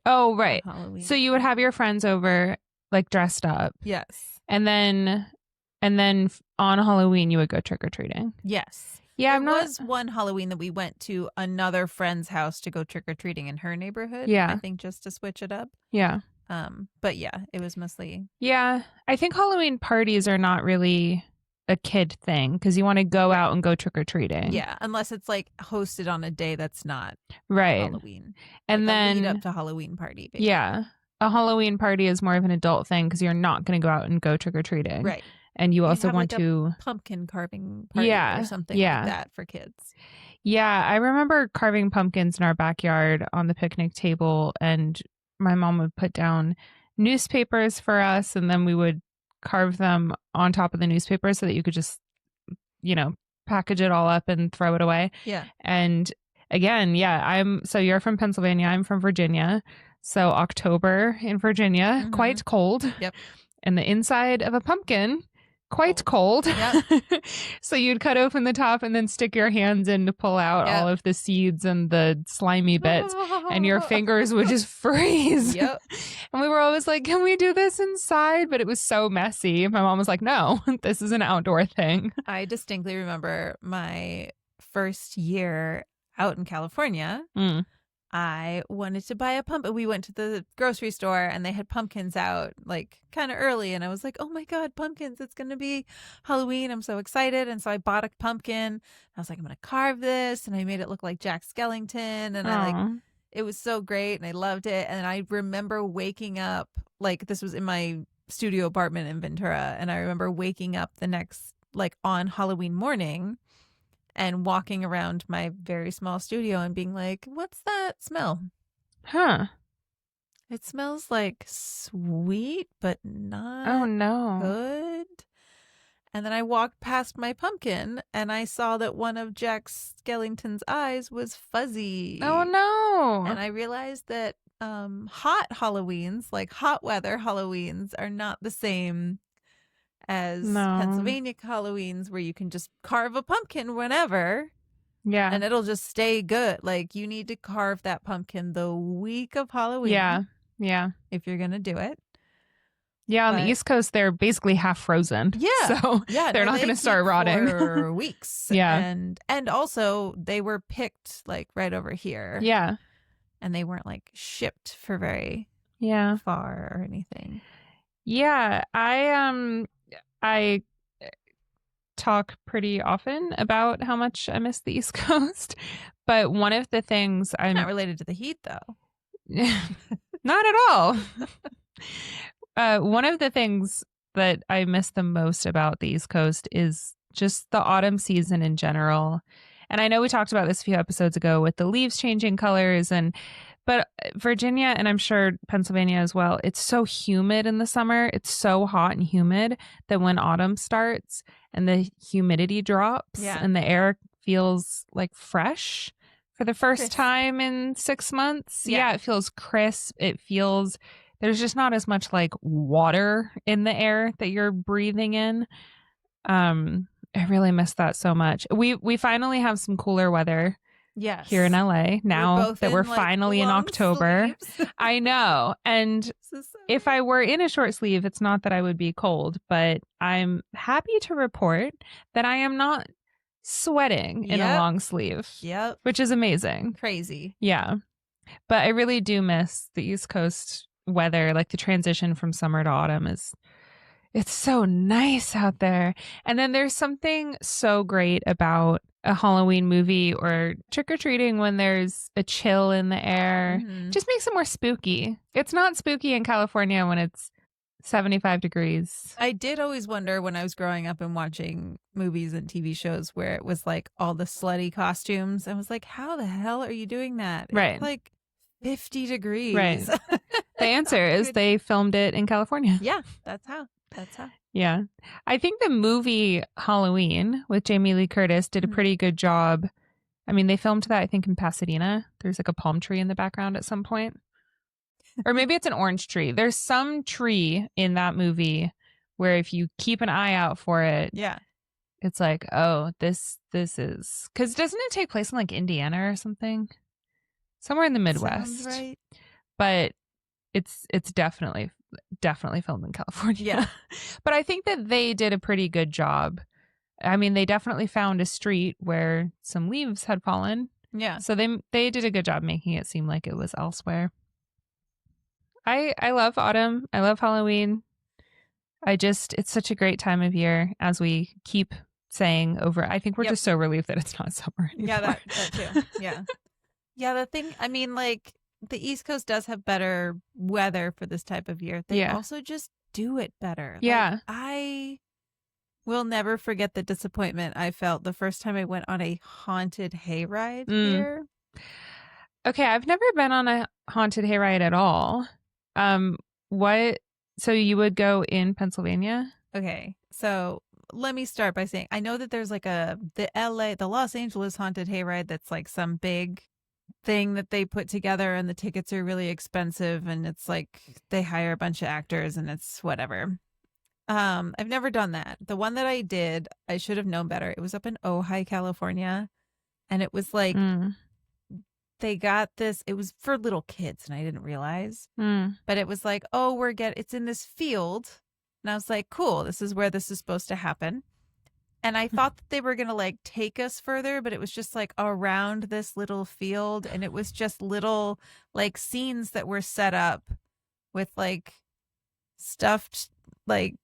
Halloween. So you would have your friends over, like dressed up. Yes. And then on Halloween you would go trick-or-treating. Yes. Yeah, there was one Halloween that we went to another friend's house to go trick-or-treating in her neighborhood. Yeah. I think just to switch it up. Yeah. But yeah, it was mostly. Yeah. I think Halloween parties are not really a kid thing because you want to go out and go trick-or-treating. Yeah, unless it's like hosted on a day that's not And Halloween. Like then a lead up to Halloween party. Basically. Yeah. A Halloween party is more of an adult thing because you're not going to go out and go trick-or-treating. Right. And you also want like to pumpkin carving party or something like that for kids. Yeah, I remember carving pumpkins in our backyard on the picnic table, and my mom would put down newspapers for us, and then we would carve them on top of the newspaper so that you could just, package it all up and throw it away. Yeah. And again, so you're from Pennsylvania, I'm from Virginia. So October in Virginia, quite cold. Yep. And the inside of a pumpkin, quite cold. Yep. So you'd cut open the top and then stick your hands in to pull out all of the seeds and the slimy bits. And your fingers would just freeze. Yep. And we were always like, can we do this inside? But it was so messy. My mom was like, no, this is an outdoor thing. I distinctly remember my first year out in California. I wanted to buy a pumpkin. We went to the grocery store and they had pumpkins out like kind of early. And I was like, oh my God, pumpkins. It's going to be Halloween. I'm so excited. And so I bought a pumpkin. I was like, I'm going to carve this. And I made it look like Jack Skellington. And it was so great. And I loved it. And I remember waking up, like this was in my studio apartment in Ventura. And I remember waking up the next, like on Halloween morning and walking around my very small studio and being like, what's that smell? Huh. It smells like sweet, but not good. And then I walked past my pumpkin and I saw that one of Jack Skellington's eyes was fuzzy. Oh, no. And I realized that hot Halloweens, like hot weather Halloweens, are not the same as Pennsylvania Halloweens where you can just carve a pumpkin whenever. Yeah. And it'll just stay good. Like you need to carve that pumpkin the week of Halloween. Yeah. Yeah. If you're going to do it. Yeah. On the East Coast, they're basically half frozen. Yeah. So they're not going to start rotting for weeks. Yeah. And also they were picked like right over here. Yeah. And they weren't like shipped for very far or anything. Yeah. I talk pretty often about how much I miss the East Coast, but one of the things I'm not related to the heat though. Not at all. One of the things that I miss the most about the East Coast is just the autumn season in general. And I know we talked about this a few episodes ago with the leaves changing colors but Virginia, and I'm sure Pennsylvania as well, it's so humid in the summer. It's so hot and humid that when autumn starts and the humidity drops and the air feels like fresh for the first time in 6 months. Yeah, it feels crisp. It feels, there's just not as much like water in the air that you're breathing in. I really miss that so much. We finally have some cooler weather. Yes. Here in LA now that we're finally in October. I know. And if I were in a short sleeve, it's not that I would be cold, but I'm happy to report that I am not sweating in a long sleeve. Yep. Which is amazing. Crazy. Yeah. But I really do miss the East Coast weather. Like the transition from summer to autumn it's so nice out there. And then there's something so great about a Halloween movie or trick-or-treating when there's a chill in the air. Just makes it more spooky. It's not spooky in California when it's 75 degrees. I did always wonder when I was growing up and watching movies and TV shows where it was like all the slutty costumes. I was like, how the hell are you doing that? Right. It's like 50 degrees. Right. The answer is they filmed it in California. Yeah, that's how. Yeah. I think the movie Halloween with Jamie Lee Curtis did a pretty good job. I mean, they filmed that, I think, in Pasadena. There's like a palm tree in the background at some point. Or maybe it's an orange tree. There's some tree in that movie where if you keep an eye out for it, it's like, oh, this is... Because doesn't it take place in like Indiana or something? Somewhere in the Midwest. Sounds right. But it's definitely filmed in California. Yeah. But I think that they did a pretty good job. I mean, they definitely found a street where some leaves had fallen. Yeah. So they did a good job making it seem like it was elsewhere. I love autumn. I love Halloween. It's such a great time of year, as we keep saying over. I think we're just so relieved that it's not summer anymore. Yeah, that too. Yeah. Yeah, the thing, I mean, like, the East Coast does have better weather for this type of year. They also just do it better. Yeah. Like, I will never forget the disappointment I felt the first time I went on a haunted hayride here. Okay, I've never been on a haunted hayride at all. So you would go in Pennsylvania? Okay, so let me start by saying I know that there's like the Los Angeles haunted hayride that's like some big thing that they put together, and the tickets are really expensive, and it's like they hire a bunch of actors and it's whatever. I've never done that. The one that I did, I should have known better. It was up in Ojai, California, and it was like they got this, it was for little kids and I didn't realize. But it was like, oh, it's in this field. And I was like, cool, this is where this is supposed to happen. And I thought that they were going to like take us further, but it was just like around this little field. And it was just little like scenes that were set up with like stuffed, like,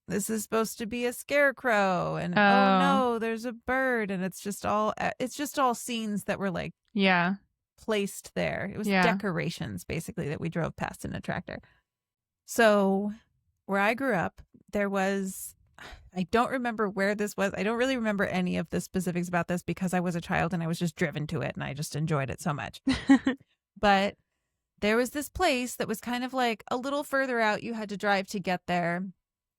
this is supposed to be a scarecrow, and oh no, there's a bird, and it's just all scenes that were like placed there. It was decorations basically that we drove past in a tractor. So where I grew up, there was, I don't remember where this was. I don't really remember any of the specifics about this because I was a child and I was just driven to it and I just enjoyed it so much. But there was this place that was kind of like a little further out. You had to drive to get there.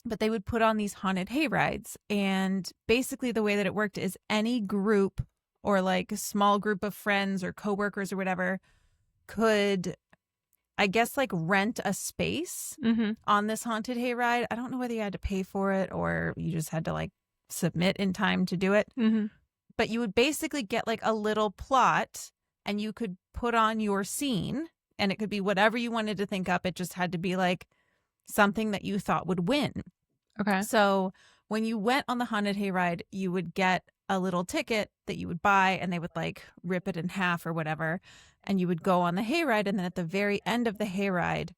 But they would put on these haunted hayrides. And basically the way that it worked is any group or like a small group of friends or coworkers or whatever could, I guess, like rent a space on this haunted hayride. I don't know whether you had to pay for it or you just had to like submit in time to do it. But you would basically get like a little plot and you could put on your scene and it could be whatever you wanted to think up. It just had to be like something that you thought would win. Okay. So when you went on the haunted hayride, you would get a little ticket that you would buy and they would like rip it in half or whatever. And you would go on the hayride. And then at the very end of the hayride,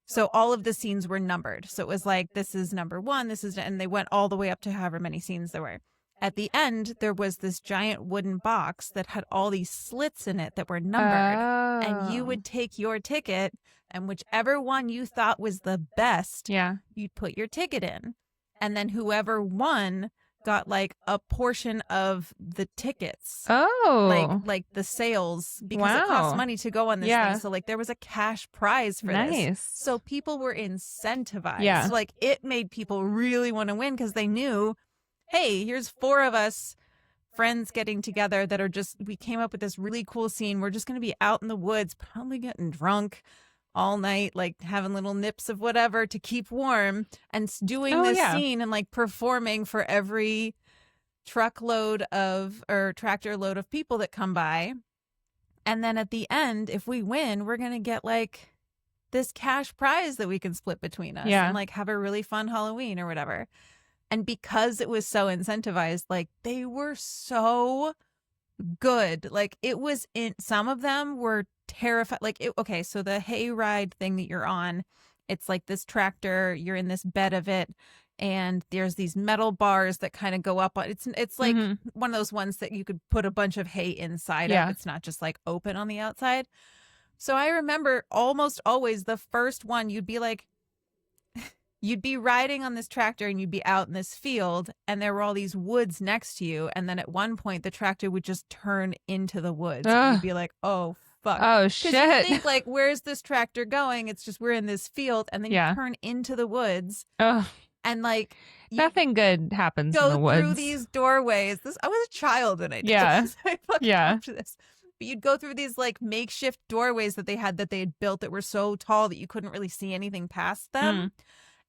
so all of the scenes were numbered. So it was like, this is number 1, and they went all the way up to however many scenes there were. At the end, there was this giant wooden box that had all these slits in it that were numbered. And you would take your ticket and whichever one you thought was the best, you'd put your ticket in. And then whoever won got like a portion of the tickets. Like the sales, because it costs money to go on this thing. So like there was a cash prize for this. So people were incentivized. So like it made people really want to win because they knew, hey, here's 4 of us friends getting together that are just, we came up with this really cool scene. We're just going to be out in the woods, probably getting drunk all night, like having little nips of whatever to keep warm and doing this scene and like performing for every truckload of or tractor load of people that come by. And then at the end, if we win, we're going to get like this cash prize that we can split between us and like have a really fun Halloween or whatever. And because it was so incentivized, like they were so good. Like it was some of them were terrified. Like, okay, so the hayride thing that you're on, it's like this tractor, you're in this bed of it, and there's these metal bars that kind of go up on it's like one of those ones that you could put a bunch of hay inside of. It's not just like open on the outside. So I remember almost always the first one, you'd be like, you'd be riding on this tractor and you'd be out in this field and there were all these woods next to you. And then at one point the tractor would just turn into the woods. And you'd be like, oh, fuck. Oh, shit. You think like, where's this tractor going? It's just, we're in this field. And then you turn into the woods. And like, nothing good happens in the woods. Go through these doorways. I was a child when I did this. I fucking loved this. But you'd go through these like makeshift doorways that they had built that were so tall that you couldn't really see anything past them.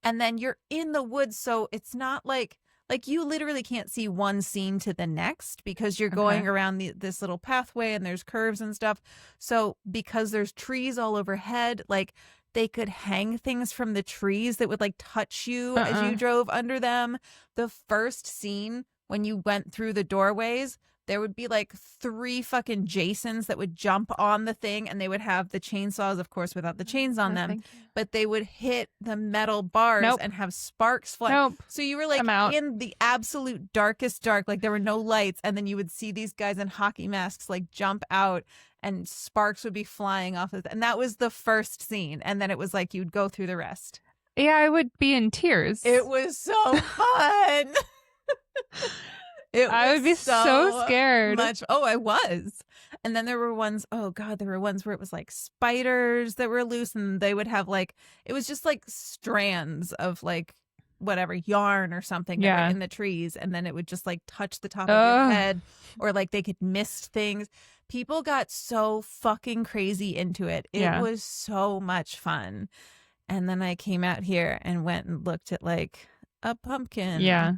And then you're in the woods, so it's not like you literally can't see one scene to the next because you're going around this little pathway and there's curves and stuff. So because there's trees all overhead, like they could hang things from the trees that would like touch you as you drove under them. The first scene when you went through the doorways, there would be like 3 fucking Jasons that would jump on the thing and they would have the chainsaws, of course, without the chains on them, but they would hit the metal bars and have sparks fly. So you were like in the absolute darkest dark, like there were no lights. And then you would see these guys in hockey masks, like jump out and sparks would be flying off of it. And that was the first scene. And then it was like, you'd go through the rest. Yeah, I would be in tears. It was so fun. I would be so scared. I was. And then there were ones, there were ones where it was like spiders that were loose and they would have like, it was just like strands of like whatever, yarn or something that were in the trees. And then it would just like touch the top of your head or like they could mist things. People got so fucking crazy into it. It was so much fun. And then I came out here and went and looked at like a pumpkin. Yeah.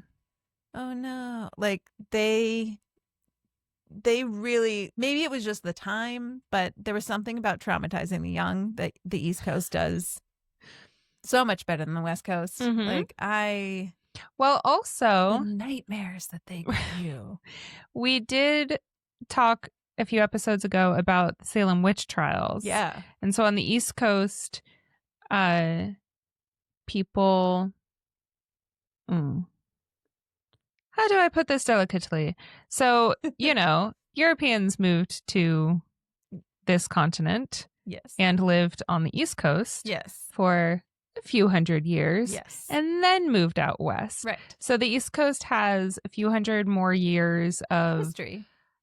Oh no. Like they really, maybe it was just the time, but there was something about traumatizing the young that the East Coast does so much better than the West Coast. Mm-hmm. Well, also the nightmares that they give you. We did talk a few episodes ago about the Salem witch trials. Yeah. And so on the East Coast, people how do I put this delicately? So, Europeans moved to this continent. Yes. And lived on the East Coast. Yes. For a few hundred years. Yes. And then moved out west. Right. So the East Coast has a few hundred more years of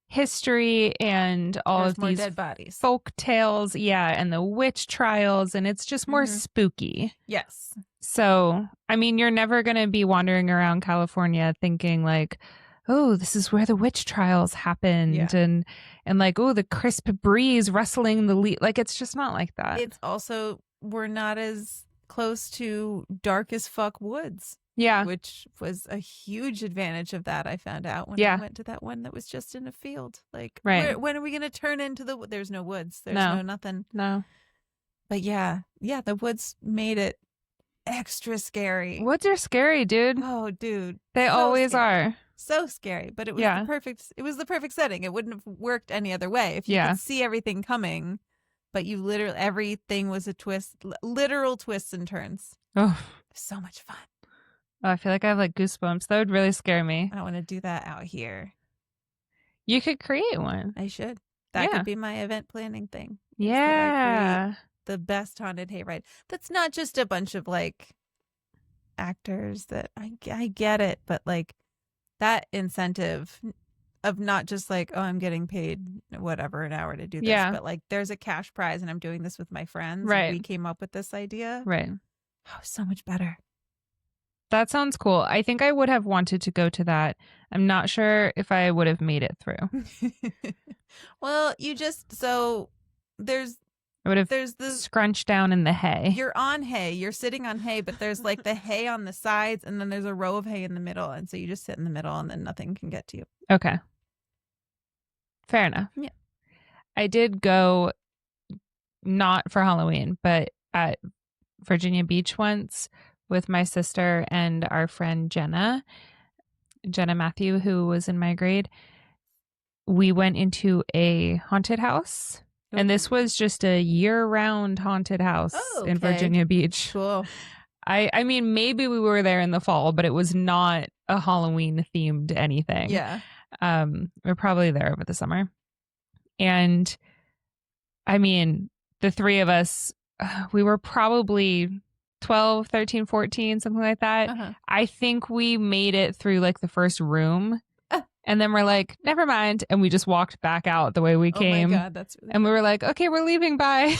history and all of these dead bodies, folk tales, and the witch trials, and it's just more spooky. Yes. So, I mean, you're never going to be wandering around California thinking like, oh, this is where the witch trials happened, and like, oh, the crisp breeze rustling the leaf. Like, it's just not like that. It's also, we're not as close to dark as fuck woods. Yeah. Which was a huge advantage of that, I found out when I went to that one that was just in a field. Like, when are we going to turn into there's no woods. There's no nothing. No. But yeah, the woods made it extra scary. Woods are scary, dude. Oh, dude. They always are. So scary. But it was the perfect setting. It wouldn't have worked any other way. If you could see everything coming, but you literally, everything was a twist, literal twists and turns. Oh. So much fun. Oh, I feel like I have like goosebumps. That would really scare me. I don't want to do that out here. You could create one. I should. That could be my event planning thing. Yeah. The best haunted hayride. That's not just a bunch of like actors that I get it, but like that incentive of not just like, oh, I'm getting paid whatever an hour to do this, but like there's a cash prize and I'm doing this with my friends. Right. And we came up with this idea. Right. Oh, so much better. That sounds cool. I think I would have wanted to go to that. I'm not sure if I would have made it through. Well, there's the scrunched down in the hay. You're on hay. You're sitting on hay, but there's like the hay on the sides and then there's a row of hay in the middle. And so you just sit in the middle and then nothing can get to you. Okay. Fair enough. Yeah. I did go not for Halloween, but at Virginia Beach once with my sister and our friend Jenna Matthew, who was in my grade. We went into a haunted house. And this was just a year-round haunted house in Virginia Beach. Cool. I mean, maybe we were there in the fall, but it was not a Halloween-themed anything. Yeah. We're probably there over the summer. And, I mean, the three of us, we were probably 12, 13, 14, something like that. Uh-huh. I think we made it through, like, the first room. And then we're like, never mind. And we just walked back out the way we came. Oh my God, that's really and we were like, okay, we're leaving. Bye.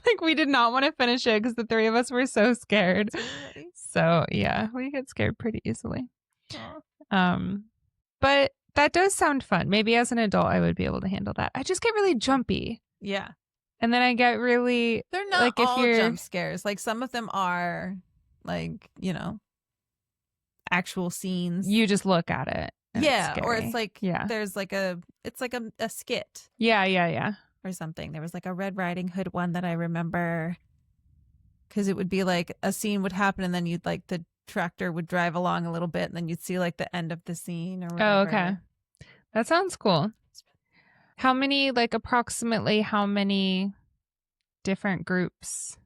Like, we did not want to finish it because the three of us were so scared. Really? So, yeah, we get scared pretty easily. Aww. But that does sound fun. Maybe as an adult, I would be able to handle that. I just get really jumpy. Yeah. And then I get really... They're not like, all jump scares. Like, some of them are, like, actual scenes. You just look at it. Yeah, or it's like there's like a skit. Yeah. Or something. There was like a Red Riding Hood one that I remember because it would be like a scene would happen and then you'd like the tractor would drive along a little bit and then you'd see like the end of the scene or whatever. Oh, okay. That sounds cool. Approximately how many different groups?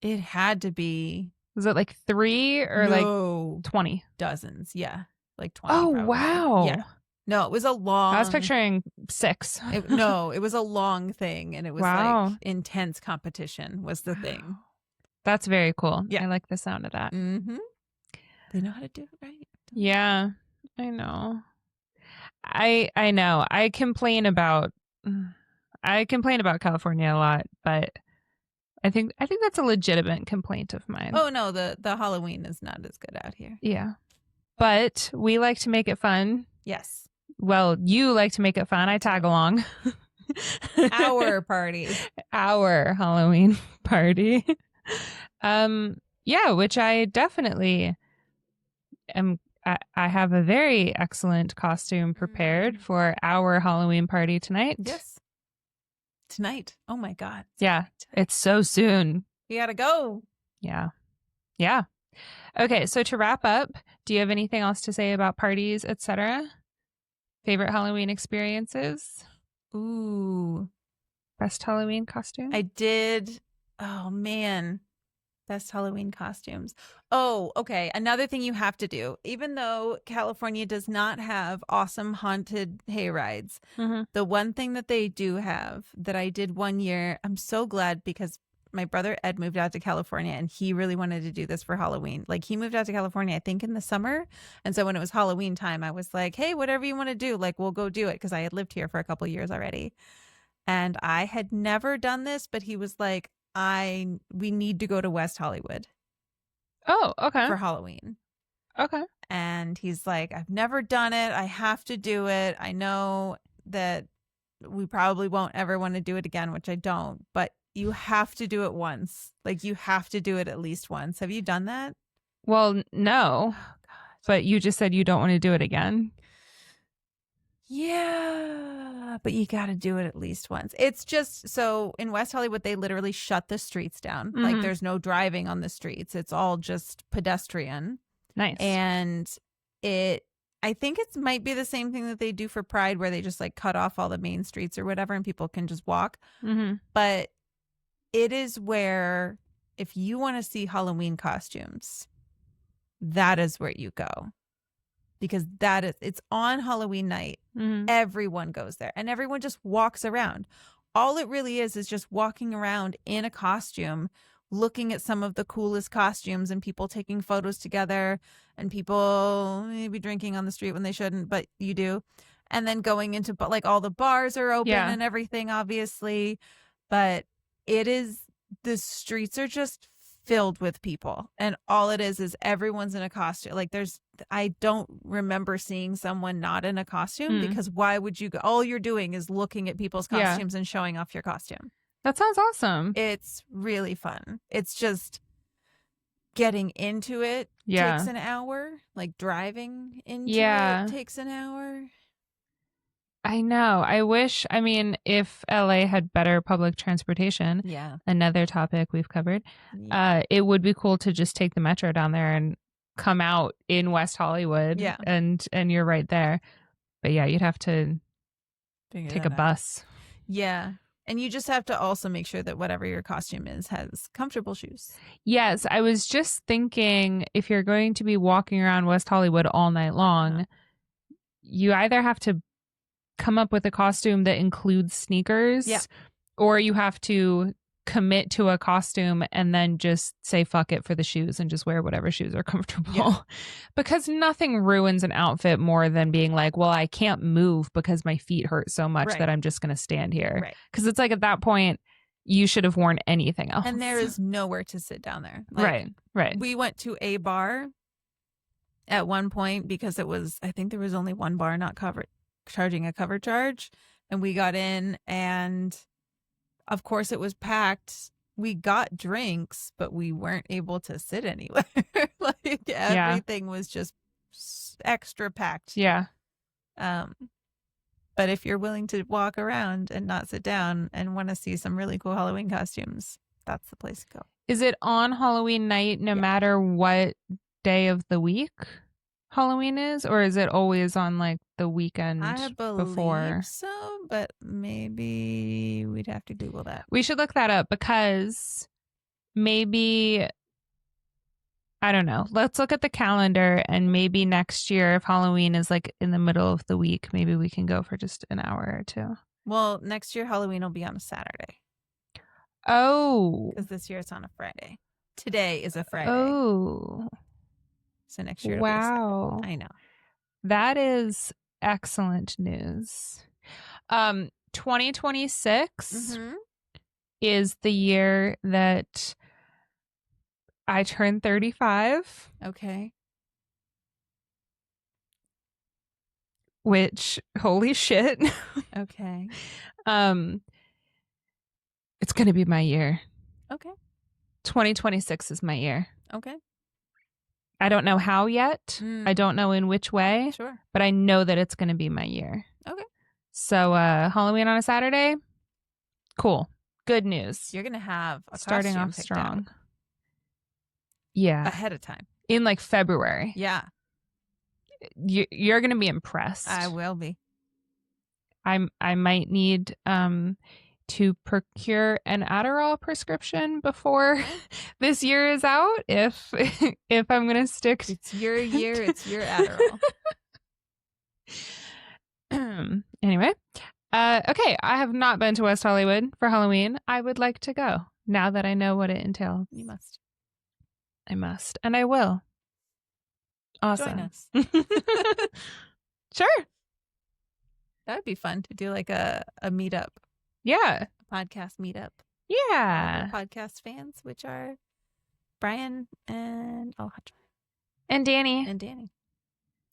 It had to be. Was it like 3 or like 20? Dozens, yeah. Like 20. Oh, probably. wow. Yeah. No, it was a long. I was picturing 6. It was a long thing and it was like intense competition was the thing. That's very cool. Yeah. I like the sound of that. Mm-hmm. They know how to do it right. Yeah, I know. I know. I complain about California a lot, but I think that's a legitimate complaint of mine. Oh no, the Halloween is not as good out here. Yeah. But we like to make it fun. Yes. Well, you like to make it fun. I tag along. Our party. Our Halloween party. Yeah, which I definitely am. I have a very excellent costume prepared for our Halloween party tonight. Yes. Tonight. Oh my God. Yeah. It's so soon. We gotta go. Yeah. Yeah. Okay. So to wrap up, do you have anything else to say about parties, etc.? Favorite Halloween experiences? Ooh. Best Halloween costume? I did. Oh man. Best Halloween costumes. Oh, okay. Another thing you have to do, even though California does not have awesome haunted hayrides, the one thing that they do have that I did one year, I'm so glad because my brother Ed moved out to California and he really wanted to do this for Halloween. Like he moved out to California, I think in the summer. And so when it was Halloween time, I was like, hey, whatever you want to do, like we'll go do it. Because I had lived here for a couple years already. And I had never done this, but he was like, we need to go to West Hollywood. Oh, okay. For Halloween. Okay. And he's like, I've never done it. I have to do it. I know that we probably won't ever want to do it again, which I don't, but you have to do it once. Like you have to do it at least once. Have you done that? Well, no. Oh, but you just said you don't want to do it again. Yeah, but you got to do it at least once. It's just so in West Hollywood, they literally shut the streets down. Like there's no driving on the streets. It's all just pedestrian. Nice. And I think it might be the same thing that they do for Pride where they just like cut off all the main streets or whatever and people can just walk. But it is where if you want to see Halloween costumes, that is where you go. Because it's on Halloween night. Everyone goes there and everyone just walks around. All it really is just walking around in a costume, looking at some of the coolest costumes and people taking photos together and people maybe drinking on the street when they shouldn't, but you do. And then going into, but like all the bars are open and everything, obviously. But the streets are just filled with people and all it is everyone's in a costume. Like I don't remember seeing someone not in a costume because why would you go? All you're doing is looking at people's costumes and showing off your costume. That sounds awesome. It's really fun. It's just getting into it takes an hour. Like driving into it takes an hour. I know. If LA had better public transportation, another topic we've covered, it would be cool to just take the metro down there and come out in West Hollywood. And you're right there. But yeah, you'd have to take a bus. Yeah. And you just have to also make sure that whatever your costume is has comfortable shoes. Yes. I was just thinking if you're going to be walking around West Hollywood all night long, you either have to come up with a costume that includes sneakers or you have to commit to a costume and then just say fuck it for the shoes and just wear whatever shoes are comfortable because nothing ruins an outfit more than being like, well, I can't move because my feet hurt so much that I'm just going to stand here. Because it's like at that point you should have worn anything else. And there is nowhere to sit down there. Like, right. We went to a bar at one point because I think there was only one bar not charging a cover charge, and we got in and of course it was packed. We got drinks, but we weren't able to sit anywhere. Like everything was just extra packed. But if you're willing to walk around and not sit down and want to see some really cool Halloween costumes, that's the place to go. Is it on Halloween night no matter what day of the week Halloween is, or is it always on like the weekend before? So, but maybe we'd have to Google that. We should look that up because maybe, I don't know. Let's look at the calendar and maybe next year if Halloween is like in the middle of the week, maybe we can go for just an hour or two. Well, next year Halloween will be on a Saturday. Oh. Because this year it's on a Friday. Today is a Friday. Oh. So next year it'll be a Saturday. I know. That is excellent news. 2026 is the year that I turned 35. Okay. which holy shit. Okay. It's going to be my year. Okay. 2026 is my year. Okay. I don't know how yet. I don't know in which way. Sure. But I know that it's going to be my year. Okay. So Halloween on a Saturday. Cool. Good news. You're going to have a starting off strong. Yeah. Ahead of time. In like February. Yeah. You're going to be impressed. I will be. I might need to procure an Adderall prescription before this year is out if I'm going to stick. It's your year. It's your Adderall. Anyway, okay. I have not been to West Hollywood for Halloween. I would like to go now that I know what it entails. You must. I must, and I will. Awesome. Join us. Sure. That would be fun to do like a meetup. Yeah. A podcast meetup. Yeah. Podcast fans, which are Brian and and Danny. And Danny.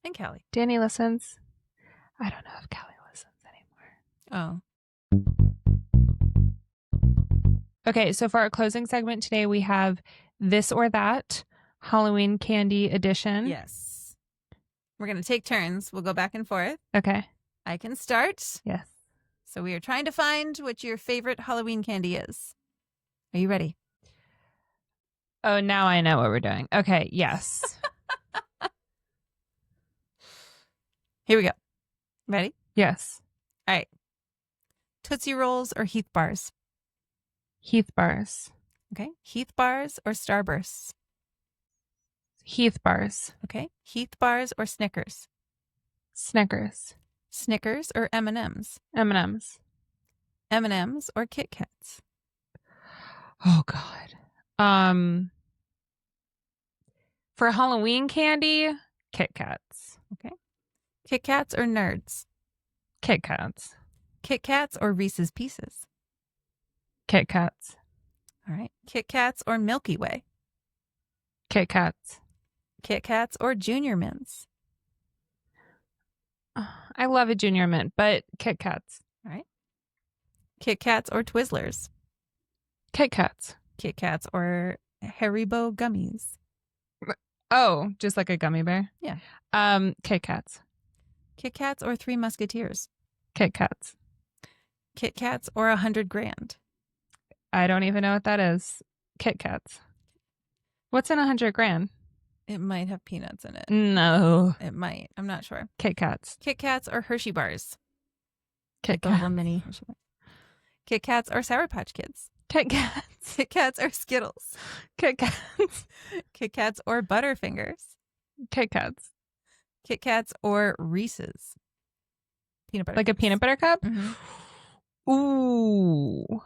And Callie. Danny listens. I don't know if Callie listens anymore. Oh. Okay, so for our closing segment today, we have This or That Halloween Candy Edition. Yes. We're going to take turns. We'll go back and forth. Okay. I can start. Yes. So we are trying to find what your favorite Halloween candy is. Are you ready? Oh, now I know what we're doing. Okay, yes. Here we go. Ready? Yes. All right. Tootsie Rolls or Heath Bars? Heath Bars. Okay. Heath Bars or Starbursts? Heath Bars. Okay. Heath Bars or Snickers? Snickers. Snickers or M&Ms? M&Ms. M&Ms or Kit Kats? Oh, God. For Halloween candy, Kit Kats. Okay. Kit Kats or Nerds? Kit Kats. Kit Kats or Reese's Pieces? Kit Kats. All right. Kit Kats or Milky Way? Kit Kats. Kit Kats or Junior Mints? I love a Junior Mint, but Kit Kats. All right. Kit Kats or Twizzlers? Kit Kats. Kit Kats or Haribo gummies? Oh, just like a gummy bear? Yeah. Kit Kats. Kit Kats or Three Musketeers? Kit Kats. Kit Kats or 100 Grand? I don't even know what that is. Kit Kats. What's in 100 grand? It might have peanuts in it. No. It might. I'm not sure. Kit Kats. Kit Kats or Hershey Bars? Kit Kats. Kats. Mini Hershey Bars. Kit Kats or Sour Patch Kids? Kit Kats. Kit Kats or Skittles? Kit Kats. Kit Kats or Butterfingers? Kit Kats. Kit Kats or Reese's? Peanut butter. Like cups. A peanut butter cup? Mm-hmm. Ooh.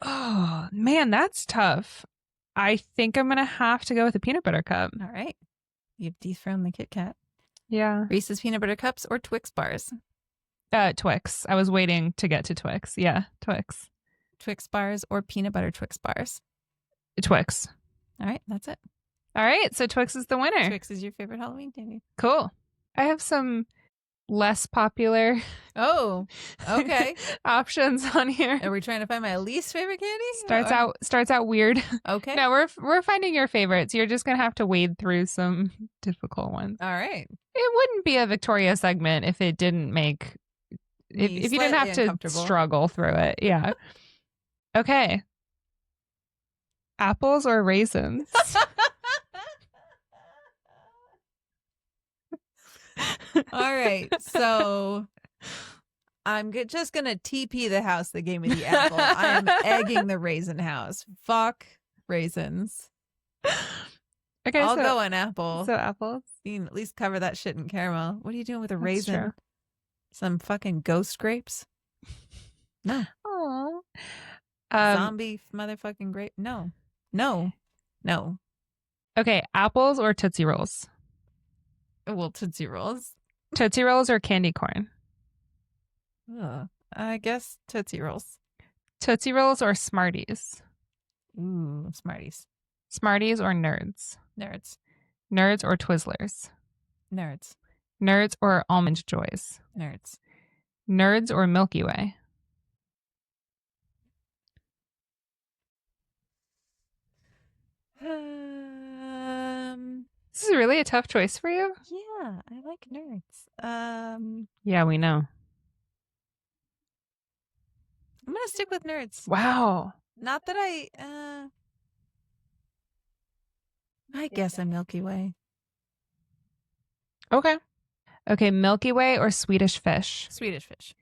Oh, man, that's tough. I think I'm going to have to go with a peanut butter cup. All right. You've dethroned the Kit Kat. Yeah. Reese's peanut butter cups or Twix bars? Twix. I was waiting to get to Twix. Yeah, Twix. Twix bars or peanut butter Twix bars? Twix. All right, that's it. All right, so Twix is the winner. Twix is your favorite Halloween candy. Cool. I have some less popular okay options on here. Are we trying to find my least favorite candy? Starts out weird. Okay. No, we're finding your favorites. You're just gonna have to wade through some difficult ones. All right. It wouldn't be a Victoria segment if it didn't make if you didn't have to struggle through it. Yeah. Okay. Apples or raisins? All right. So I'm just going to TP the house that gave me the apple. I am egging the raisin house. Fuck raisins. Okay, I'll go on apple. So apples? You can at least cover that shit in caramel. What are you doing with a raisin? True. Some fucking ghost grapes? No. Aww. Zombie motherfucking grape? No. Okay, apples or Tootsie Rolls? Well, Tootsie Rolls. Tootsie Rolls or candy corn? I guess Tootsie Rolls. Tootsie Rolls or Smarties? Ooh, Smarties. Smarties or Nerds? Nerds. Nerds or Twizzlers? Nerds. Nerds or Almond Joys? Nerds. Nerds or Milky Way? This is really a tough choice for you. Yeah, I like nerds. Yeah, we know. I'm gonna stick with nerds. Wow. Not that I guess I'm Milky Way. Okay. Okay, Milky Way or Swedish Fish? Swedish Fish.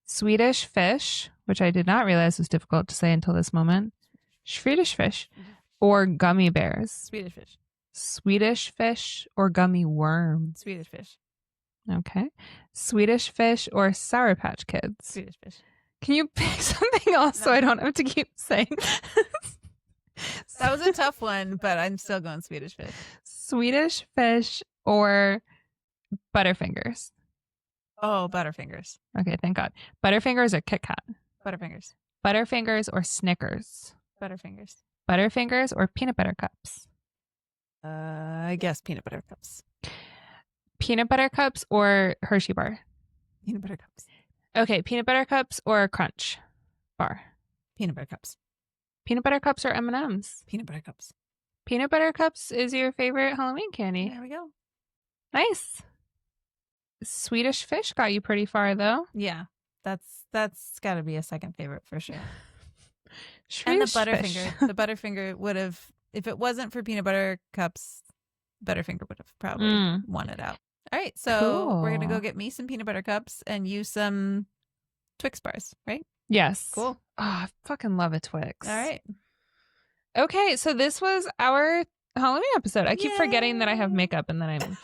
Swedish Fish, which I did not realize was difficult to say until this moment. Swedish Fish or gummy bears? Swedish Fish. Swedish Fish or gummy worms? Swedish Fish. Okay. Swedish Fish or Sour Patch Kids? Swedish Fish. Can you pick something else so I don't have to keep saying? That was a tough one, but I'm still going Swedish Fish. Swedish Fish or Butterfingers? Oh, Butterfingers. Okay, thank God. Butterfingers or Kit Kat? Butterfingers. Butterfingers or Snickers? Butterfingers. Butterfingers or Peanut Butter Cups? I guess Peanut Butter Cups. Peanut Butter Cups or Hershey Bar? Peanut Butter Cups. Okay, Peanut Butter Cups or Crunch Bar? Peanut Butter Cups. Peanut Butter Cups or M&Ms? Peanut Butter Cups. Peanut Butter Cups is your favorite Halloween candy. There we go. Nice. Swedish Fish got you pretty far, though. Yeah, that's got to be a second favorite for sure. And the Butterfinger. The Butterfinger would have, if it wasn't for Peanut Butter Cups, Butterfinger would have probably won it out. All right, so we're going to go get me some Peanut Butter Cups and you some Twix bars, right? Yes. Cool. Oh, I fucking love a Twix. All right. Okay, so this was our Halloween episode. I keep forgetting that I have makeup and then I'm...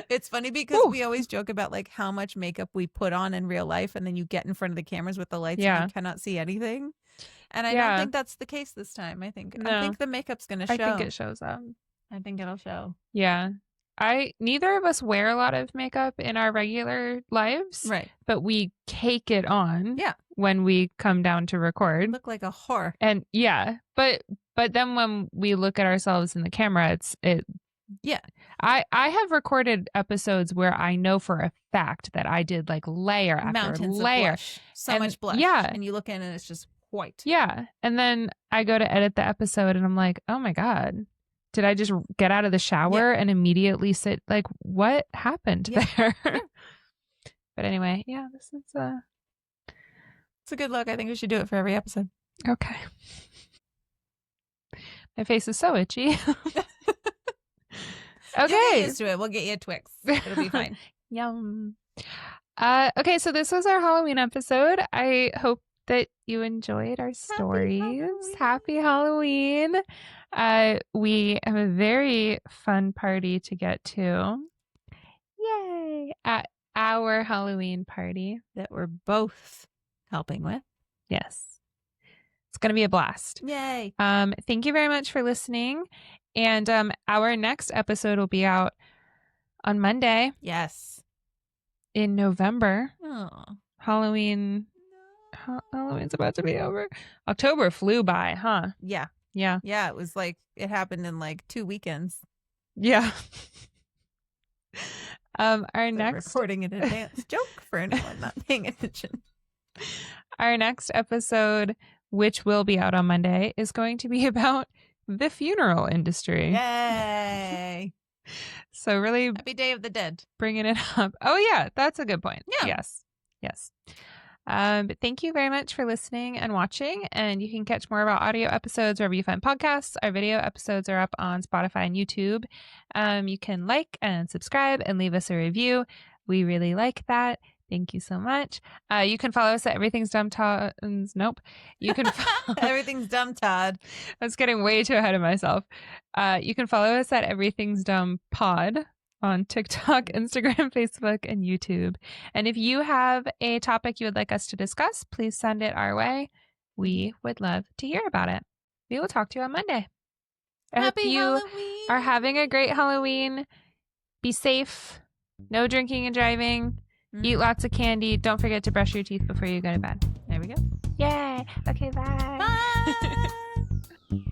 It's funny because we always joke about like how much makeup we put on in real life and then you get in front of the cameras with the lights and you cannot see anything. And I don't think that's the case this time. I think the makeup's going to show. I think it shows up. I think it'll show. Yeah. Neither of us wear a lot of makeup in our regular lives. Right. But we cake it on Yeah. when we come down to record. Look like a whore. And yeah. But then when we look at ourselves in the camera, yeah. I have recorded episodes where I know for a fact that I did like layer after mountains layer. Of blush. So much blush. Yeah. And you look in and it's just white. Yeah. And then I go to edit the episode and I'm like, oh my God, did I just get out of the shower and immediately sit? Like, what happened there? Yeah. But anyway, this is it's a good look. I think we should do it for every episode. Okay. My face is so itchy. Okay. You'll get used to it. We'll get you a Twix. It'll be fine. Yum. Okay, so this was our Halloween episode. I hope that you enjoyed our stories. Happy Halloween. We have a very fun party to get to. Yay. At our Halloween party that we're both helping with. Yes. It's going to be a blast. Yay. Thank you very much for listening. And our next episode will be out on Monday. Yes. In November. Oh. Halloween's about to be over. October flew by, huh? Yeah. Yeah. Yeah, it was like, it happened in like 2 weekends. Yeah. Our next recording in advance joke for anyone not paying attention. Our next episode, which will be out on Monday, is going to be about the funeral industry. Yay. So really Happy Day of the Dead. Bringing it up. Oh yeah, that's a good point. Yeah. Yes. But thank you very much for listening and watching. And you can catch more of our audio episodes wherever you find podcasts. Our video episodes are up on Spotify and YouTube. You can like and subscribe and leave us a review. We really like that. Thank you so much. You can follow us at Everything's Dumb Todd. Nope. You can Everything's Dumb Todd. I was getting way too ahead of myself. You can follow us at Everything's Dumb Pod on TikTok, Instagram, Facebook, and YouTube. And if you have a topic you would like us to discuss, please send it our way. We would love to hear about it. We will talk to you on Monday. I hope you are having a great Halloween. Be safe. No drinking and driving. Eat lots of candy. Don't forget to brush your teeth before you go to bed. There we go. Yay. Okay, bye. Bye.